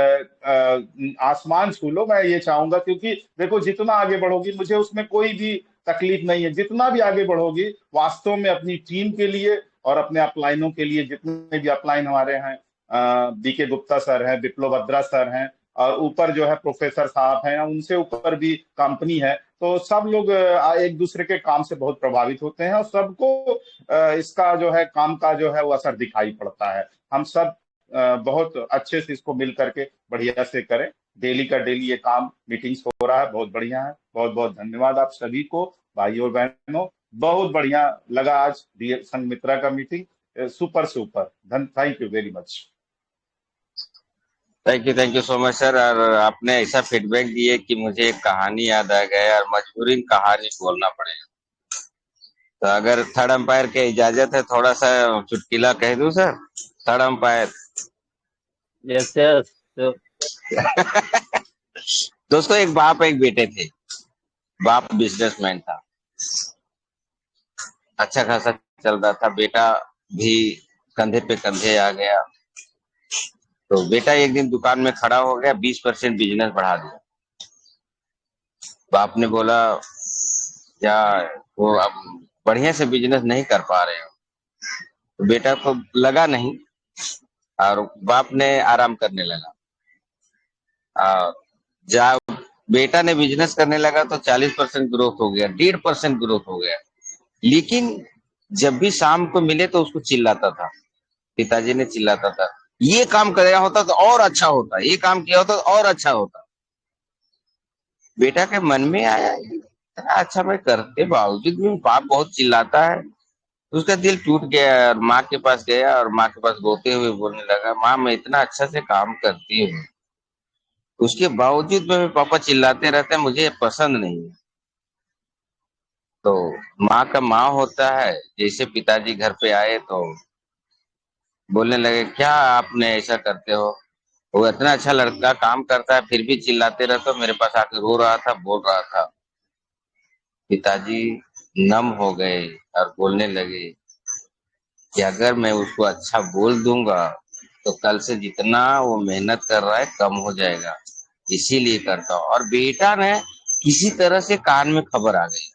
आसमान छू लो, मैं ये चाहूंगा। क्योंकि देखो, जितना आगे बढ़ोगी मुझे उसमें कोई भी तकलीफ नहीं है। जितना भी आगे बढ़ोगी वास्तव में अपनी टीम के लिए और अपने अपलाइनों के लिए, जितने भी अपलाइन हमारे हैं, बीके गुप्ता सर हैं, विप्लव भद्रा सर हैं, और ऊपर जो है प्रोफेसर साहब हैं, उनसे ऊपर भी कंपनी है। तो सब लोग एक दूसरे के काम से बहुत प्रभावित होते हैं, और सबको इसका जो है काम का जो है वो असर दिखाई पड़ता है। हम सब बहुत अच्छे से इसको मिल करके बढ़िया से करें। डेली का डेली ये काम मीटिंग्स हो रहा है, बहुत बढ़िया है। बहुत बहुत धन्यवाद आप सभी को, भाई और बहनों। बहुत बढ़िया लगा आज संमित्रा का meeting, super super. Thank you very much. Thank you so much sir. और आपने ऐसा फीडबैक दिए कि मुझे एक कहानी याद आ गया, और मजबूरी कहानी बोलना पड़ेगा। तो अगर थर्ड अंपायर के इजाजत है, थोड़ा सा चुटकिला कह दूं sir? Third umpire. Yes yes. दोस्तों, एक बाप एक बेटे थे। बाप बिजनेसमैन था, अच्छा खासा चल रहा था। बेटा भी कंधे पे कंधे आ गया। तो बेटा एक दिन दुकान में खड़ा हो गया, 20% बिजनेस बढ़ा दिया। बाप ने बोला, क्या वो अब बढ़िया से बिजनेस नहीं कर पा रहे हो? तो बेटा को लगा नहीं, और बाप ने आराम करने लगा। जब बेटा ने बिजनेस करने लगा तो 40% ग्रोथ हो गया, 1.5% ग्रोथ हो गया। लेकिन जब भी शाम को मिले तो उसको चिल्लाता था, पिताजी ने चिल्लाता था, ये काम कराया होता तो और अच्छा होता, ये काम किया होता तो और अच्छा होता। बेटा के मन में आया, इतना अच्छा मैं करते बावजूद भी बाप बहुत चिल्लाता है। उसका दिल टूट गया, और माँ के पास गया, और माँ के पास रोते हुए बोलने लगा, माँ मैं इतना अच्छा से काम करती हूँ, उसके बावजूद में पापा चिल्लाते रहते हैं, मुझे पसंद नहीं है। तो माँ का माँ होता है। जैसे पिताजी घर पे आए तो बोलने लगे, क्या आपने ऐसा करते हो? वो इतना अच्छा लड़का काम करता है, फिर भी चिल्लाते रहते हो। मेरे पास आके रो रहा था, बोल रहा था। पिताजी नम हो गए और बोलने लगे कि अगर मैं उसको अच्छा बोल दूंगा तो कल से जितना वो मेहनत कर रहा है कम हो जाएगा, इसीलिए करता हूँ। और बेटा ने किसी तरह से कान में खबर आ गई,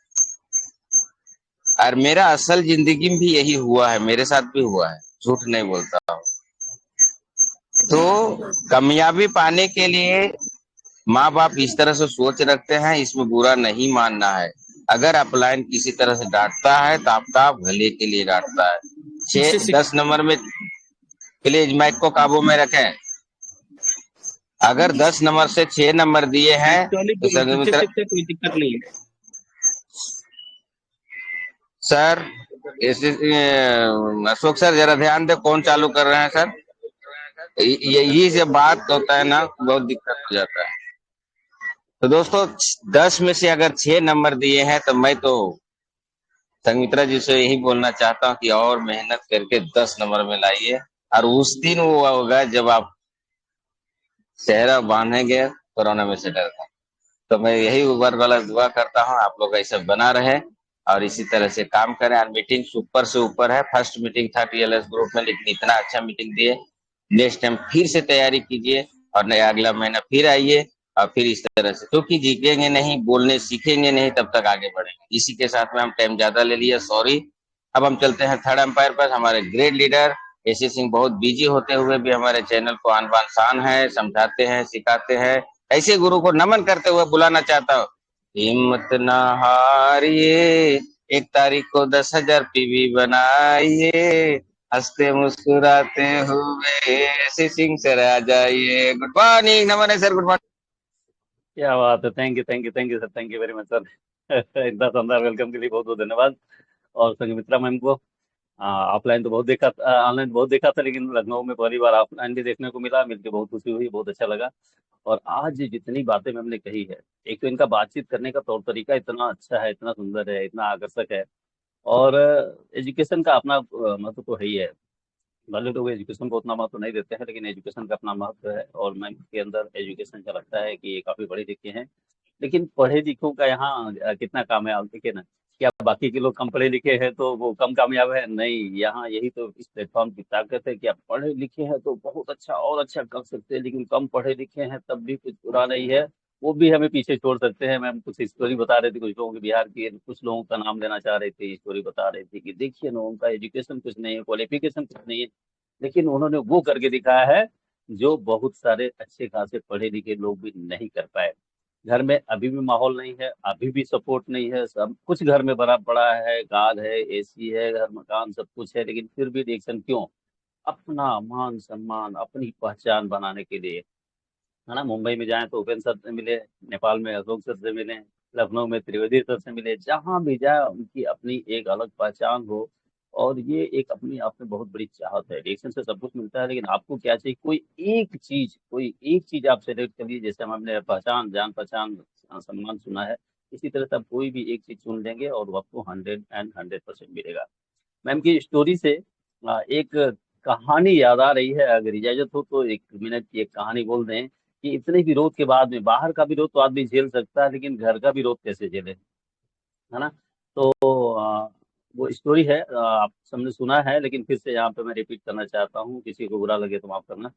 और मेरा असल जिंदगी में भी यही हुआ है, मेरे साथ भी हुआ है, झूठ नहीं बोलता हूँ। तो कामयाबी पाने के लिए माँ बाप इस तरह से सोच रखते हैं, इसमें बुरा नहीं मानना है। अगर अपलाइन किसी तरह से डांटता है तो आपका भले के लिए डांटता है। 10 नंबर में प्लीज माइक को काबू में रखें। अगर 10 नंबर से 6 नंबर दिए हैं तो संघमित्रा कोई दिक्कत नहीं है सर, अशोक सर जरा ध्यान दे, कौन चालू कर रहे हैं सर? यही से बात होता है ना, बहुत दिक्कत हो जाता है। तो दोस्तों 10 में से अगर 6 नंबर दिए हैं तो मैं तो संगमित्रा जी से यही बोलना चाहता हूँ कि और मेहनत करके 10 नंबर में लाइए, और उस दिन वो होगा जब आप चेहरा बांधेंगे कोरोना में से डर का। तो मैं यही ऊपर वाला दुआ करता हूँ आप लोग ऐसा बना रहे और इसी तरह से काम करें। और मीटिंग ऊपर से ऊपर है, फर्स्ट मीटिंग था टीएलएस ग्रुप में, लेकिन इतना अच्छा मीटिंग दिए। नेक्स्ट टाइम फिर से तैयारी कीजिए और नया अगला महीना फिर आइए, और फिर इस तरह से, क्योंकि जीतेंगे नहीं, बोलने सीखेंगे नहीं, तब तक आगे बढ़ेंगे। इसी के साथ में हम टाइम ज्यादा ले लिया, सॉरी। अब हम चलते हैं थर्ड अंपायर पर। हमारे ग्रेट लीडर एसी सिंह बहुत बिजी होते हुए भी हमारे चैनल को आन बान शान है, समझाते हैं, सिखाते हैं। ऐसे गुरु को नमन करते हुए बुलाना चाहता हूँ। हिम्मत न हारिए, 1 तारीख को 10,000 पीवी बनाइए, हंसते मुस्कुराते हुए एसी सिंह सर आ जाइए। गुड मॉर्निंग, नमन है सर, गुड मॉर्निंग। क्या बात है, thank you sir, thank you very much sir. इतना शानदार वेलकम के लिए बहुत बहुत धन्यवाद। और संघमित्रा मैम को ऑफलाइन तो बहुत देखा, ऑनलाइन बहुत देखा था, लेकिन लखनऊ में पहली बार ऑफलाइन भी देखने को मिला, मिलकर बहुत खुशी हुई, बहुत अच्छा लगा। और आज जितनी बातें मैम ने कही है, एक तो इनका बातचीत करने का तौर तरीका इतना अच्छा है, इतना सुंदर है, इतना आकर्षक है। और एजुकेशन का अपना महत्व तो है ही है। भले लोग एजुकेशन को उतना महत्व नहीं देते हैं, लेकिन एजुकेशन का अपना महत्व है। और मैम के अंदर एजुकेशन का लगता है कि ये काफी पढ़े लिखे हैं, लेकिन पढ़े लिखों का यहाँ कितना काम है, आप देखिए ना। क्या बाकी के लोग कम पढ़े लिखे हैं तो वो कम कामयाब है? नहीं, यहाँ यही तो इस प्लेटफॉर्म की ताकत है कि आप पढ़े लिखे हैं तो बहुत अच्छा और अच्छा कर सकते हैं, लेकिन कम पढ़े लिखे हैं तब भी कुछ बुरा नहीं है, वो भी हमें पीछे छोड़ सकते हैं। मैम कुछ स्टोरी बता रहे थे कुछ लोगों के बिहार की, कुछ लोगों का नाम लेना चाह रहे थे, स्टोरी बता रहे थे कि देखिए ना, उनका एजुकेशन कुछ नहीं है, क्वालिफिकेशन कुछ नहीं है, लेकिन उन्होंने वो करके दिखाया है जो बहुत सारे अच्छे खासे पढ़े लिखे लोग भी नहीं कर पाए। घर में अभी भी माहौल नहीं है, अभी भी सपोर्ट नहीं है, सब कुछ घर में भरा पड़ा है, कार है, एसी है, घर मकान सब कुछ है, लेकिन फिर भी रिएक्शन क्यों? अपना मान सम्मान, अपनी पहचान बनाने के लिए, है ना। मुंबई में जाएं तो उपेंद्र सर से मिले, नेपाल में अशोक सर से मिले, लखनऊ में त्रिवेदी सर से मिले, जहां भी जाए उनकी अपनी एक अलग पहचान हो। और ये एक अपनी आप में बहुत बड़ी चाहत है। रिएक्शन से सब कुछ मिलता है, लेकिन आपको क्या चाहिए? कोई एक चीज आप सेलेक्ट करिए। जैसे हम हमने पहचान, जान पहचान, सम्मान सुना है, इसी तरह से आप कोई भी एक चीज चुन लेंगे और वो आपको 100% मिलेगा। मैम की स्टोरी से एक कहानी याद आ रही है। अगर इजाजत हो तो 1 मिनट की एक कहानी बोल दें कि इतने विरोध के बाद में, बाहर का विरोध तो आदमी झेल सकता है, लेकिन घर का विरोध कैसे झेले, है ना। तो वो स्टोरी है, आप सबने सुना है, लेकिन फिर से यहाँ पे मैं रिपीट करना चाहता हूँ, किसी को बुरा लगे तो माफ करना।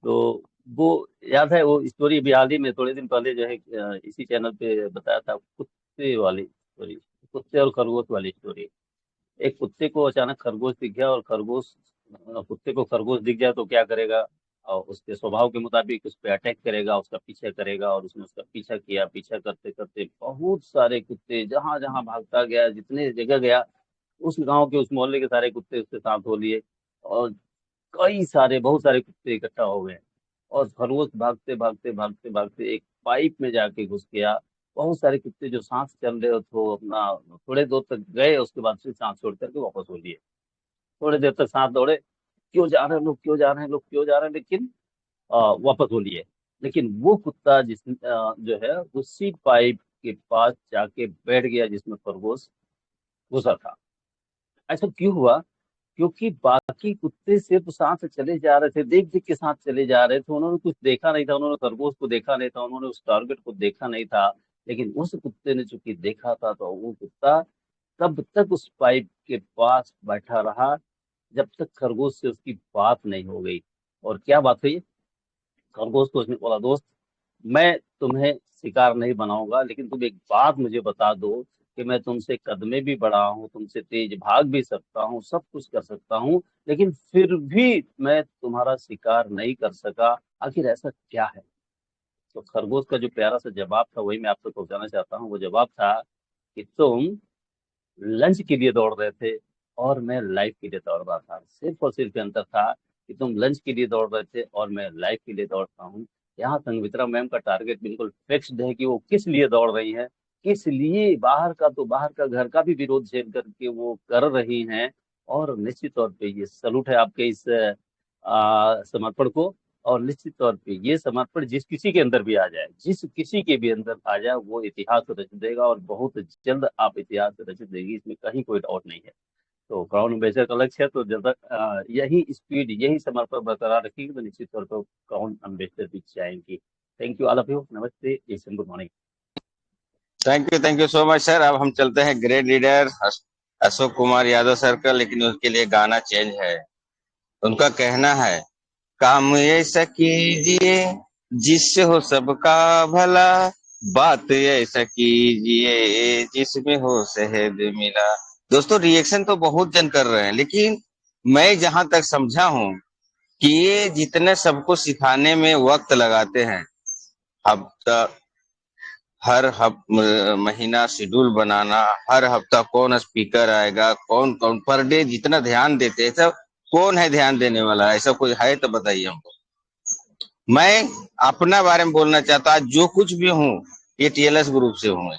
तो वो याद है, वो स्टोरी भी हाल ही में थोड़े दिन पहले जो है इसी चैनल पे बताया था, कुत्ते वाली स्टोरी, कुत्ते और खरगोश वाली स्टोरी। एक कुत्ते को अचानक खरगोश दिख गया, और कुत्ते को खरगोश दिख जाए तो क्या करेगा? और उसके स्वभाव के मुताबिक उस पर अटैक करेगा, उसका पीछा करेगा। और उसने उसका पीछा किया, पीछा करते करते बहुत सारे कुत्ते जहां जहां भागता गया, जितने जगह गया, उस गांव के, उस मोहल्ले के सारे कुत्ते उसके साथ हो लिए। और बहुत सारे कुत्ते इकट्ठा हो गए। और खरगोश भागते भागते भागते भागते एक पाइप में जाके घुस गया। बहुत सारे कुत्ते जो सांस चल रहे थे अपना, थोड़े दूर तक गए, उसके बाद फिर सांस छोड़ करके वापस हो लिए। थोड़ी देर तक सांस दौड़े, क्यों जा रहे हैं लोग, क्यों जा रहे हैं लोग, क्यों जा रहे हैं, लेकिन वापस हो लिए। लेकिन वो कुत्ता जो है उसी पाइप के पास जाके बैठ गया जिसमें खरगोश घुसा था। ऐसा क्यों हुआ? क्योंकि बाकी कुत्ते सिर्फ साथ चले जा रहे थे, देख देख के साथ चले जा रहे थे, उन्होंने कुछ देखा नहीं था, उन्होंने खरगोश को देखा नहीं था, उन्होंने उस टारगेट को देखा नहीं था। लेकिन उस कुत्ते ने चूंकि देखा था, तो वो कुत्ता तब तक उस पाइप के पास बैठा रहा जब तक खरगोश से उसकी बात नहीं हो गई। और क्या बात हुई? खरगोश को उसने बोला, दोस्त मैं तुम्हें शिकार नहीं बनाऊंगा, लेकिन तुम एक बात मुझे बता दो कि मैं तुमसे कद में भी बड़ा हूँ, तुमसे तेज भाग भी सकता हूँ, सब कुछ कर सकता हूँ, लेकिन फिर भी मैं तुम्हारा शिकार नहीं कर सका, आखिर ऐसा क्या है? तो खरगोश का जो प्यारा सा जवाब था वही मैं आपसे पहुंचाना चाहता हूँ। वो जवाब था कि तुम लंच के लिए दौड़ रहे थे और मैं लाइफ के लिए दौड़ रहा था। सिर्फ और सिर्फ अंतर था कि तुम लंच के लिए दौड़ रहे थे और मैं लाइफ के लिए दौड़ता हूँ। यहाँ संगमित्रा मैम का टारगेट बिल्कुल फिक्स्ड है कि वो किस लिए दौड़ रही हैं, किस लिए, बाहर का तो बाहर का, घर का भी विरोध झेल करके वो कर रही हैं। और निश्चित तौर पे ये सलूट है आपके इस समर्पण को। और निश्चित तौर पे ये समर्पण जिस किसी के अंदर भी आ जाए, जिस किसी के भी अंदर आ जाए, वो इतिहास रच देगा और बहुत जल्द आप इतिहास रच देगी, इसमें कहीं कोई डाउट नहीं है। तो क्राउन एम्बेसडर का लक्ष्य है, तो जब तक यही स्पीड, यही समर्पण बरकरार रखेगी तो निश्चित तौर पर क्राउन एम्बेसडर भी जाएंगी। Thank you all of you. नमस्ते, जय good morning. Thank you so much sir. अब हम चलते हैं great leader Ashok Kumar Yadav sir का, लेकिन उसके लिए गाना चेंज है। उनका कहना है, काम ऐसा कीजिए जिससे हो सबका भला, बात ऐसा कीजिए जिसमें हो शहद मिला। दोस्तों रिएक्शन तो बहुत जन कर रहे हैं, लेकिन मैं जहां तक समझा हूं कि ये जितने सबको सिखाने में वक्त लगाते हैं, हफ्ता हर महीना शेड्यूल बनाना, हर हफ्ता कौन स्पीकर आएगा, कौन कौन पर डे जितना ध्यान देते हैं, सब कौन है ध्यान देने वाला? ऐसा कोई है तो बताइए हमको। मैं अपना बारे में बोलना चाहता, जो कुछ भी हूँ ये टीएलएस ग्रुप से हूँ।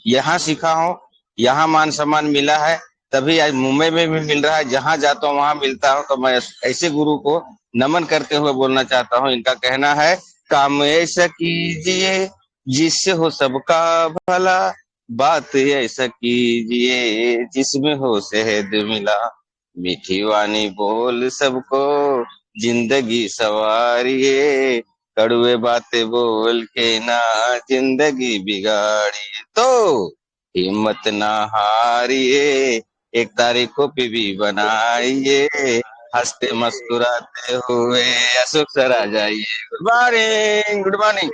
यहाँ सीखा हूँ, यहाँ मान सम्मान मिला है, तभी आज मुंबई में भी मिल रहा है, जहां जाता हूँ वहां मिलता हूँ। तो मैं ऐसे गुरु को नमन करते हुए बोलना चाहता हूँ। इनका कहना है, काम ऐसा कीजिए जिससे हो सबका भला, बात ऐसा कीजिए जिसमें हो शहद मिला, मीठी वाणी बोल सबको जिंदगी सवारिए, कड़वे बातें बोल के ना जिंदगी बिगाड़िए। तो हिम्मत ना हारिए, एक तारीख को पीवी बनाइए, हंसते मुस्कुराते हुए अशोक सर आ जाइए। Good morning, good morning.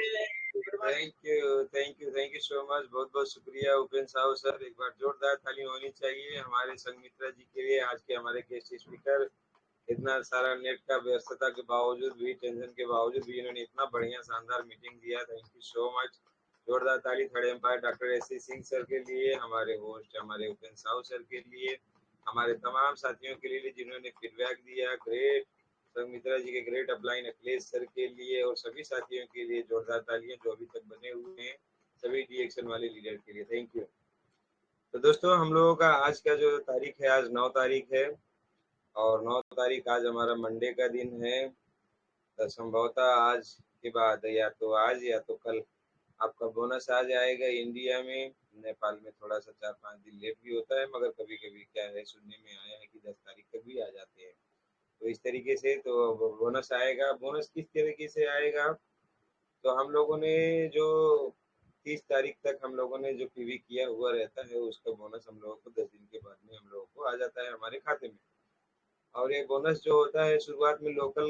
Thank you so much. बहुत बहुत शुक्रिया उपेंद्र साहू सर। एक बार जोरदार ताली होनी चाहिए हमारे संगमित्रा जी के लिए। आज के हमारे गेस्ट स्पीकर, इतना सारा नेट का व्यस्तता के बावजूद भी, टेंशन के बावजूद भी इन्होंने इतना बढ़िया शानदार मीटिंग दिया। Thank you so much. जोरदार ताली third umpire doctor SC. Singh sir के लिए, हमारे होस्ट हमारे उपेंद्र साहू सर के लिए, हमारे तमाम साथियों के लिए जिन्होंने फीडबैक दिया। ग्रेट संगमित्रा जी के ग्रेट अपलाइन अखिलेश सर के लिए और सभी साथियों के लिए जोरदार तालियां जो अभी तक बने हुए हैं, सभी डीएक्शन वाले लीडर के लिए थैंक यू। तो दोस्तों हम लोगों का आज का जो तारीख है, आज 9 तारीख है और 9 तारीख आज हमारा मंडे का दिन है। तो संभवतः आज के बाद या तो आज या तो कल आपका बोनस आ जाएगा इंडिया में। नेपाल में थोड़ा सा 4-5 दिन लेट भी होता है, मगर कभी कभी क्या है, सुनने में आया है कि 10 तारीख तक भी आ जाते हैं। तो इस तरीके से तो बोनस आएगा। बोनस किस तरीके से आएगा, तो हम लोगों ने जो 30 तारीख तक हम लोगों ने जो पीवी किया हुआ रहता है, उसका बोनस हम लोगों को 10 दिन के बाद में हम लोगों को आ जाता है हमारे खाते में। और ये बोनस जो होता है शुरुआत में लोकल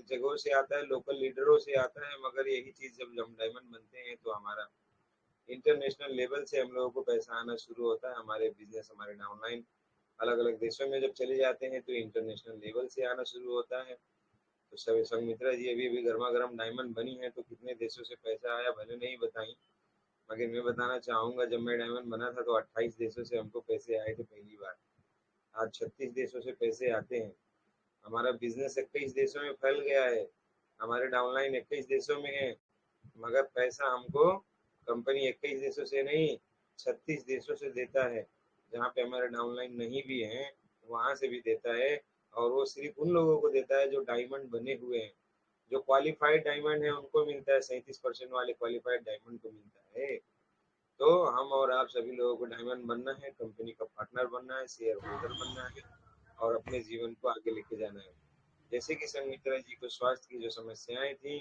जगहों से आता है, लोकल लीडरों से आता है, मगर यही चीज़ जब हम डायमंड बनते हैं तो हमारा इंटरनेशनल लेवल से हम लोगों को पैसा आना शुरू होता है। हमारे बिजनेस, हमारे डाउनलाइन अलग अलग देशों में जब चले जाते हैं तो इंटरनेशनल लेवल से आना शुरू होता है। तो सभी संगमित्रा जी अभी अभी गर्मा गर्म डायमंड बनी है, तो कितने देशों से पैसा आया भले नहीं बताई, मगर मैं बताना चाहूँगा जब मैं डायमंड बना था तो 28 देशों से हमको पैसे आए थे पहली बार। आज 36 देशों से पैसे आते हैं। हमारा बिजनेस 21 देशों में फैल गया है, हमारे डाउनलाइन 21 देशों में है, मगर पैसा हमको कंपनी 21 देशों से नहीं 36 देशों से देता है। जहाँ पे हमारे डाउनलाइन नहीं भी हैं वहाँ से भी देता है, और वो सिर्फ उन लोगों को देता है जो डायमंड बने हुए हैं। जो क्वालिफाइड डायमंड है उनको मिलता है, 37% वाले क्वालिफाइड डायमंड को मिलता है। तो हम और आप सभी लोगों को डायमंड बनना है, कंपनी का पार्टनर बनना है, शेयर होल्डर बनना है और अपने जीवन को आगे लेके जाना है। जैसे कि संगमित्रा जी को स्वास्थ्य की जो समस्याएं थी,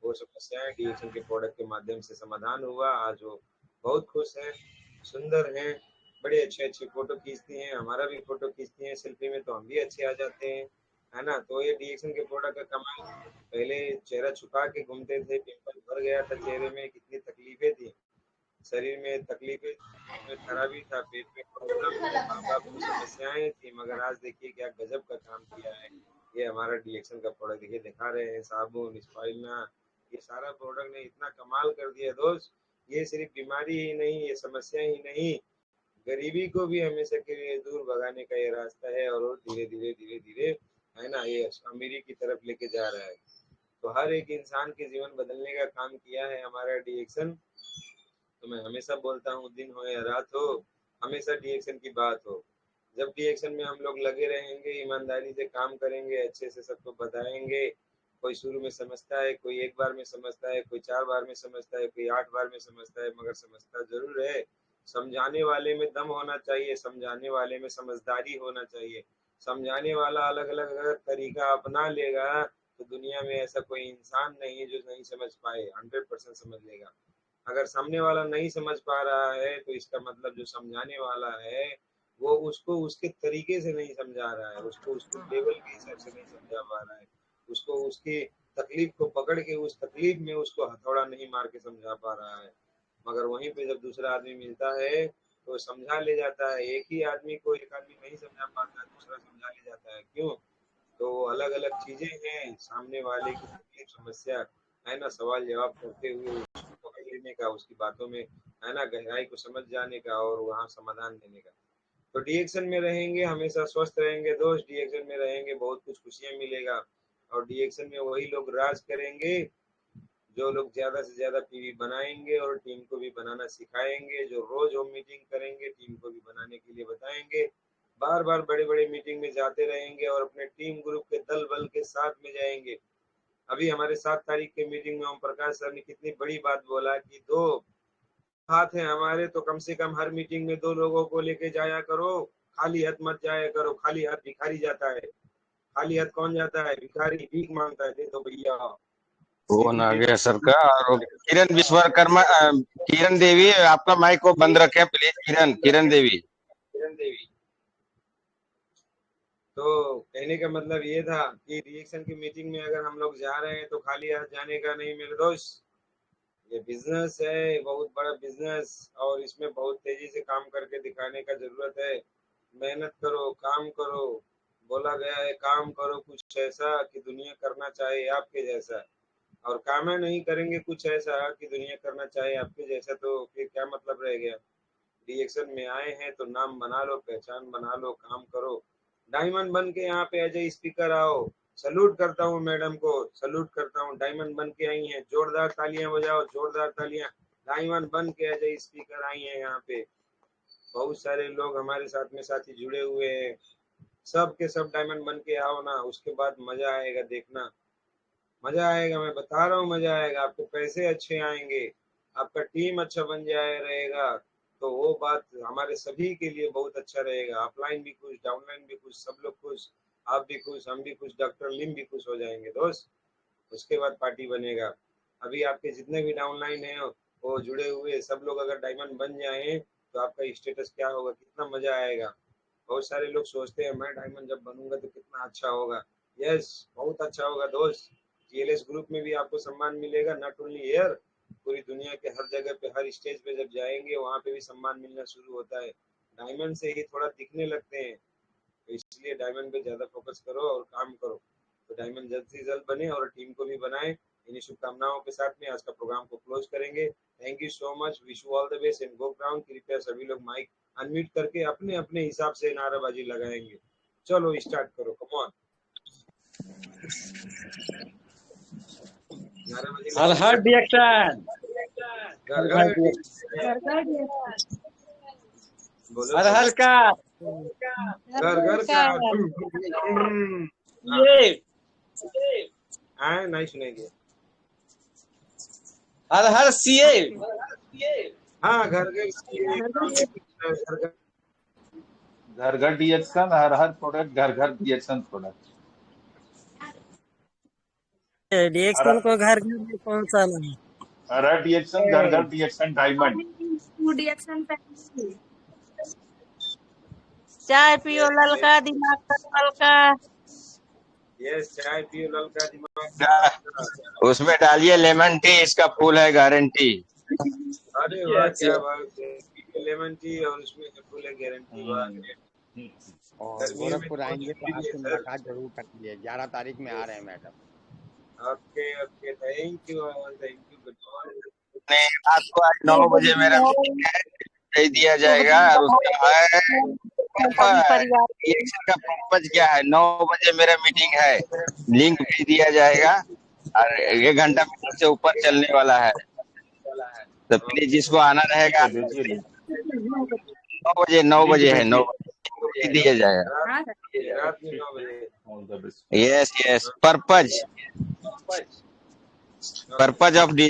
वो समस्याएं डीएक्शन के प्रोडक्ट के माध्यम से समाधान हुआ। आज वो बहुत खुश हैं, सुंदर हैं, बड़े अच्छे अच्छे फोटो खींचती हैं, हमारा भी फोटो खींचती हैं सेल्फी में, तो हम भी अच्छे आ जाते हैं, है ना। तो ये डीएक्सन के प्रोडक्ट का कमाल, पहले चेहरा छुपा के घूमते थे, पिंपल भर गया था चेहरे में, कितनी तकलीफें थी, शरीर में तकलीफें, में खराबी था, पेट में प्रॉब्लम थे, माँ बाप को समस्याएं थी, मगर आज देखिए क्या गजब का काम किया है ये हमारा डीएक्सन का प्रोडक्ट। देखिए दिखा रहे हैं, साबुन, स्पाइलना, ये सारा प्रोडक्ट ने इतना कमाल कर दिया दोस्त। ये सिर्फ बीमारी ही नहीं, ये समस्या ही नहीं, गरीबी को भी हमेशा के लिए दूर भगाने का ये रास्ता है, और वो धीरे धीरे धीरे धीरे, है ना, ये अमीरी की तरफ लेके जा रहा है। तो हर एक इंसान के जीवन बदलने का काम किया है हमारा डीएक्सन। तो मैं हमेशा बोलता हूँ, दिन हो या रात हो, हमेशा डीएक्सन की बात हो। जब डीएक्सन में हम लोग लगे रहेंगे, ईमानदारी से काम करेंगे, अच्छे से सबको बताएंगे, कोई शुरू में समझता है, कोई एक बार में समझता है, कोई 4 बार में समझता है, कोई 8 बार में समझता है, मगर समझता जरूर है। समझाने वाले में दम होना चाहिए, समझाने वाले में समझदारी होना चाहिए। समझाने वाला अलग अलग अगर तरीका अपना लेगा तो दुनिया में ऐसा कोई इंसान नहीं है जो नहीं समझ पाए, 100% समझ लेगा। अगर सामने वाला नहीं समझ पा रहा है तो इसका मतलब जो समझाने वाला है वो उसको उसके तरीके से नहीं समझा रहा है, उसको उसके लेवल के हिसाब से नहीं समझा पा रहा है, उसको उसकी तकलीफ को पकड़ के उस तकलीफ में उसको हथौड़ा नहीं मार के समझा पा रहा है। मगर वहीं पे जब दूसरा आदमी मिलता है तो समझा ले जाता है। एक ही आदमी को एक आदमी नहीं समझा पाता, दूसरा समझा ले जाता है। क्यों? तो अलग अलग चीजें हैं, सामने वाले की तकलीफ, समस्या, है ना, सवाल जवाब करते हुए उसको पकड़ लेने का, उसकी बातों में, है ना, गहराई को समझ जाने का और वहाँ समाधान देने का। तो डीएक्शन में रहेंगे हमेशा स्वस्थ रहेंगे दोस्त, डीएक्शन में रहेंगे बहुत कुछ खुशियां मिलेगा। और डीएक्शन में वही लोग राज करेंगे जो लोग ज्यादा से ज्यादा पीवी बनाएंगे और टीम को भी बनाना सिखाएंगे, जो रोज होम मीटिंग करेंगे, टीम को भी बनाने के लिए बताएंगे, बार बार बड़े बड़े मीटिंग में जाते रहेंगे और अपने टीम ग्रुप के दल बल के साथ में जाएंगे। अभी हमारे 7 तारीख के मीटिंग में ओम प्रकाश सर ने कितनी बड़ी बात बोला कि 2 हाथ हैं हमारे, तो कम से कम हर मीटिंग में 2 लोगों को लेके जाया करो, खाली हाथ मत जाया करो। खाली हाथ भिखारी जाता है, खाली हाथ कौन जाता है? भिखारी, भीख मांगता है, दे दो भैया। फोन आ गया सर का। और किरण विश्वकर्मा, किरण देवी, आपका माइक को बंद रखे प्लीज। किरण देवी। तो कहने का मतलब ये था कि रिएक्शन की मीटिंग में अगर हम लोग जा रहे हैं तो खाली हाथ जाने का नहीं मेरे दोस्त। ये बिजनेस है, बहुत बड़ा बिजनेस, और इसमें बहुत तेजी से काम करके दिखाने का जरूरत है। मेहनत करो, काम करो, बोला गया है काम करो कुछ ऐसा कि दुनिया करना चाहे आपके जैसा, और काम नहीं करेंगे कुछ ऐसा कि दुनिया करना चाहे आपके जैसा, तो फिर क्या मतलब रह गया। रिएक्शन में आए हैं तो नाम बना लो, पहचान बना लो, काम करो, डायमंड बन के यहाँ पे एज ए स्पीकर आओ। सलूट करता हूँ मैडम को, सलूट करता हूँ, डायमंड बन के आई हैं, जोरदार तालियां बजाओ, जोरदार तालियां। डायमंड बन के एज ए स्पीकर आई हैं यहाँ पे। बहुत सारे लोग हमारे साथ में साथी जुड़े हुए हैं, सब के सब डायमंड बन के आओ ना, उसके बाद मजा आएगा, देखना मजा आएगा, मैं बता रहा हूँ मजा आएगा। आपको पैसे अच्छे आएंगे, आपका टीम अच्छा बन जाए रहेगा, तो वो बात हमारे सभी के लिए बहुत अच्छा रहेगा। अपलाइन भी खुश, डाउनलाइन भी खुश, सब लोग खुश, आप भी खुश, हम भी खुश, डॉक्टर लिम भी खुश हो जाएंगे दोस्त। उसके बाद पार्टी बनेगा। अभी आपके जितने भी डाउनलाइन है वो जुड़े हुए सब लोग अगर डायमंड बन जाएं तो आपका स्टेटस क्या होगा, कितना मजा आएगा। बहुत सारे लोग सोचते हैं मैं डायमंड जब बनूंगा तो कितना अच्छा होगा। यस, बहुत अच्छा होगा दोस्त। जीएलएस ग्रुप में भी आपको सम्मान मिलेगा, नॉट ओनली हियर, पूरी दुनिया के हर जगह पे, हर स्टेज पे जब जाएंगे वहां पे भी सम्मान मिलना शुरू होता है। डायमंड से ही थोड़ा दिखने लगते हैं, तो इसलिए डायमंड पे ज्यादा फोकस करो और काम करो, तो डायमंड जल्द से जल्द बने और टीम को भी बनाए। इन्हीं शुभकामनाओं के साथ में आज का प्रोग्राम को क्लोज करेंगे। Thank you so much, wish you all the best and go ground. कृपया सभी लोग माइक अनम्यूट करके अपने अपने हिसाब से नाराबाजी लगाएंगे। चलो स्टार्ट करो, कम ऑन। नाराबाजी हर हर डीएक्शन, घर घर बोलो, हर हर का घर घर का ये नहीं सुनेंगे। हर हर सीए, हाँ घर घर डीएक्शन, हर हर प्रोडक्ट, घर डीएक्शन प्रोडक्ट। डीएक्शन को घर घर में पहुंचाना है। हर हर डीएक्शन, घर डीएक्शन डायमंड। चाय पियो ललका, दिमाग का हल्का। यस, चाय पियो ललका दिमाग का। उसमें डालिए लेमन टी, इसका फूल है गारंटी। अरे वाह, क्या बात है, लेमन टी और उसमें से फुल है गारंटी। वाह, great। और गर्मियों में गोरखपुर बहुत आएंगे तो जरूरी है आपसे सर। मुलाकात जरूर करनी है। 11 तारीख में आ रहे हैं madam. Okay okay, thank you thank you, good morning. नहीं, रात को आज 9 बजे मेरा मीटिंग है, दे दिया जाएगा। और उसका है इलेक्शन का पर्पज क्या है, 9 बजे मेरा मीटिंग है, लिंक भी दिया जाएगा और 1 घंटा मीटिंग से ऊपर चलने वाला है। तो प्लीज जिसको आना रहेगा, 9 बजे है, 9 बजे दिया जाएगा। रात में 9 बजे। Yes yes, purpose of D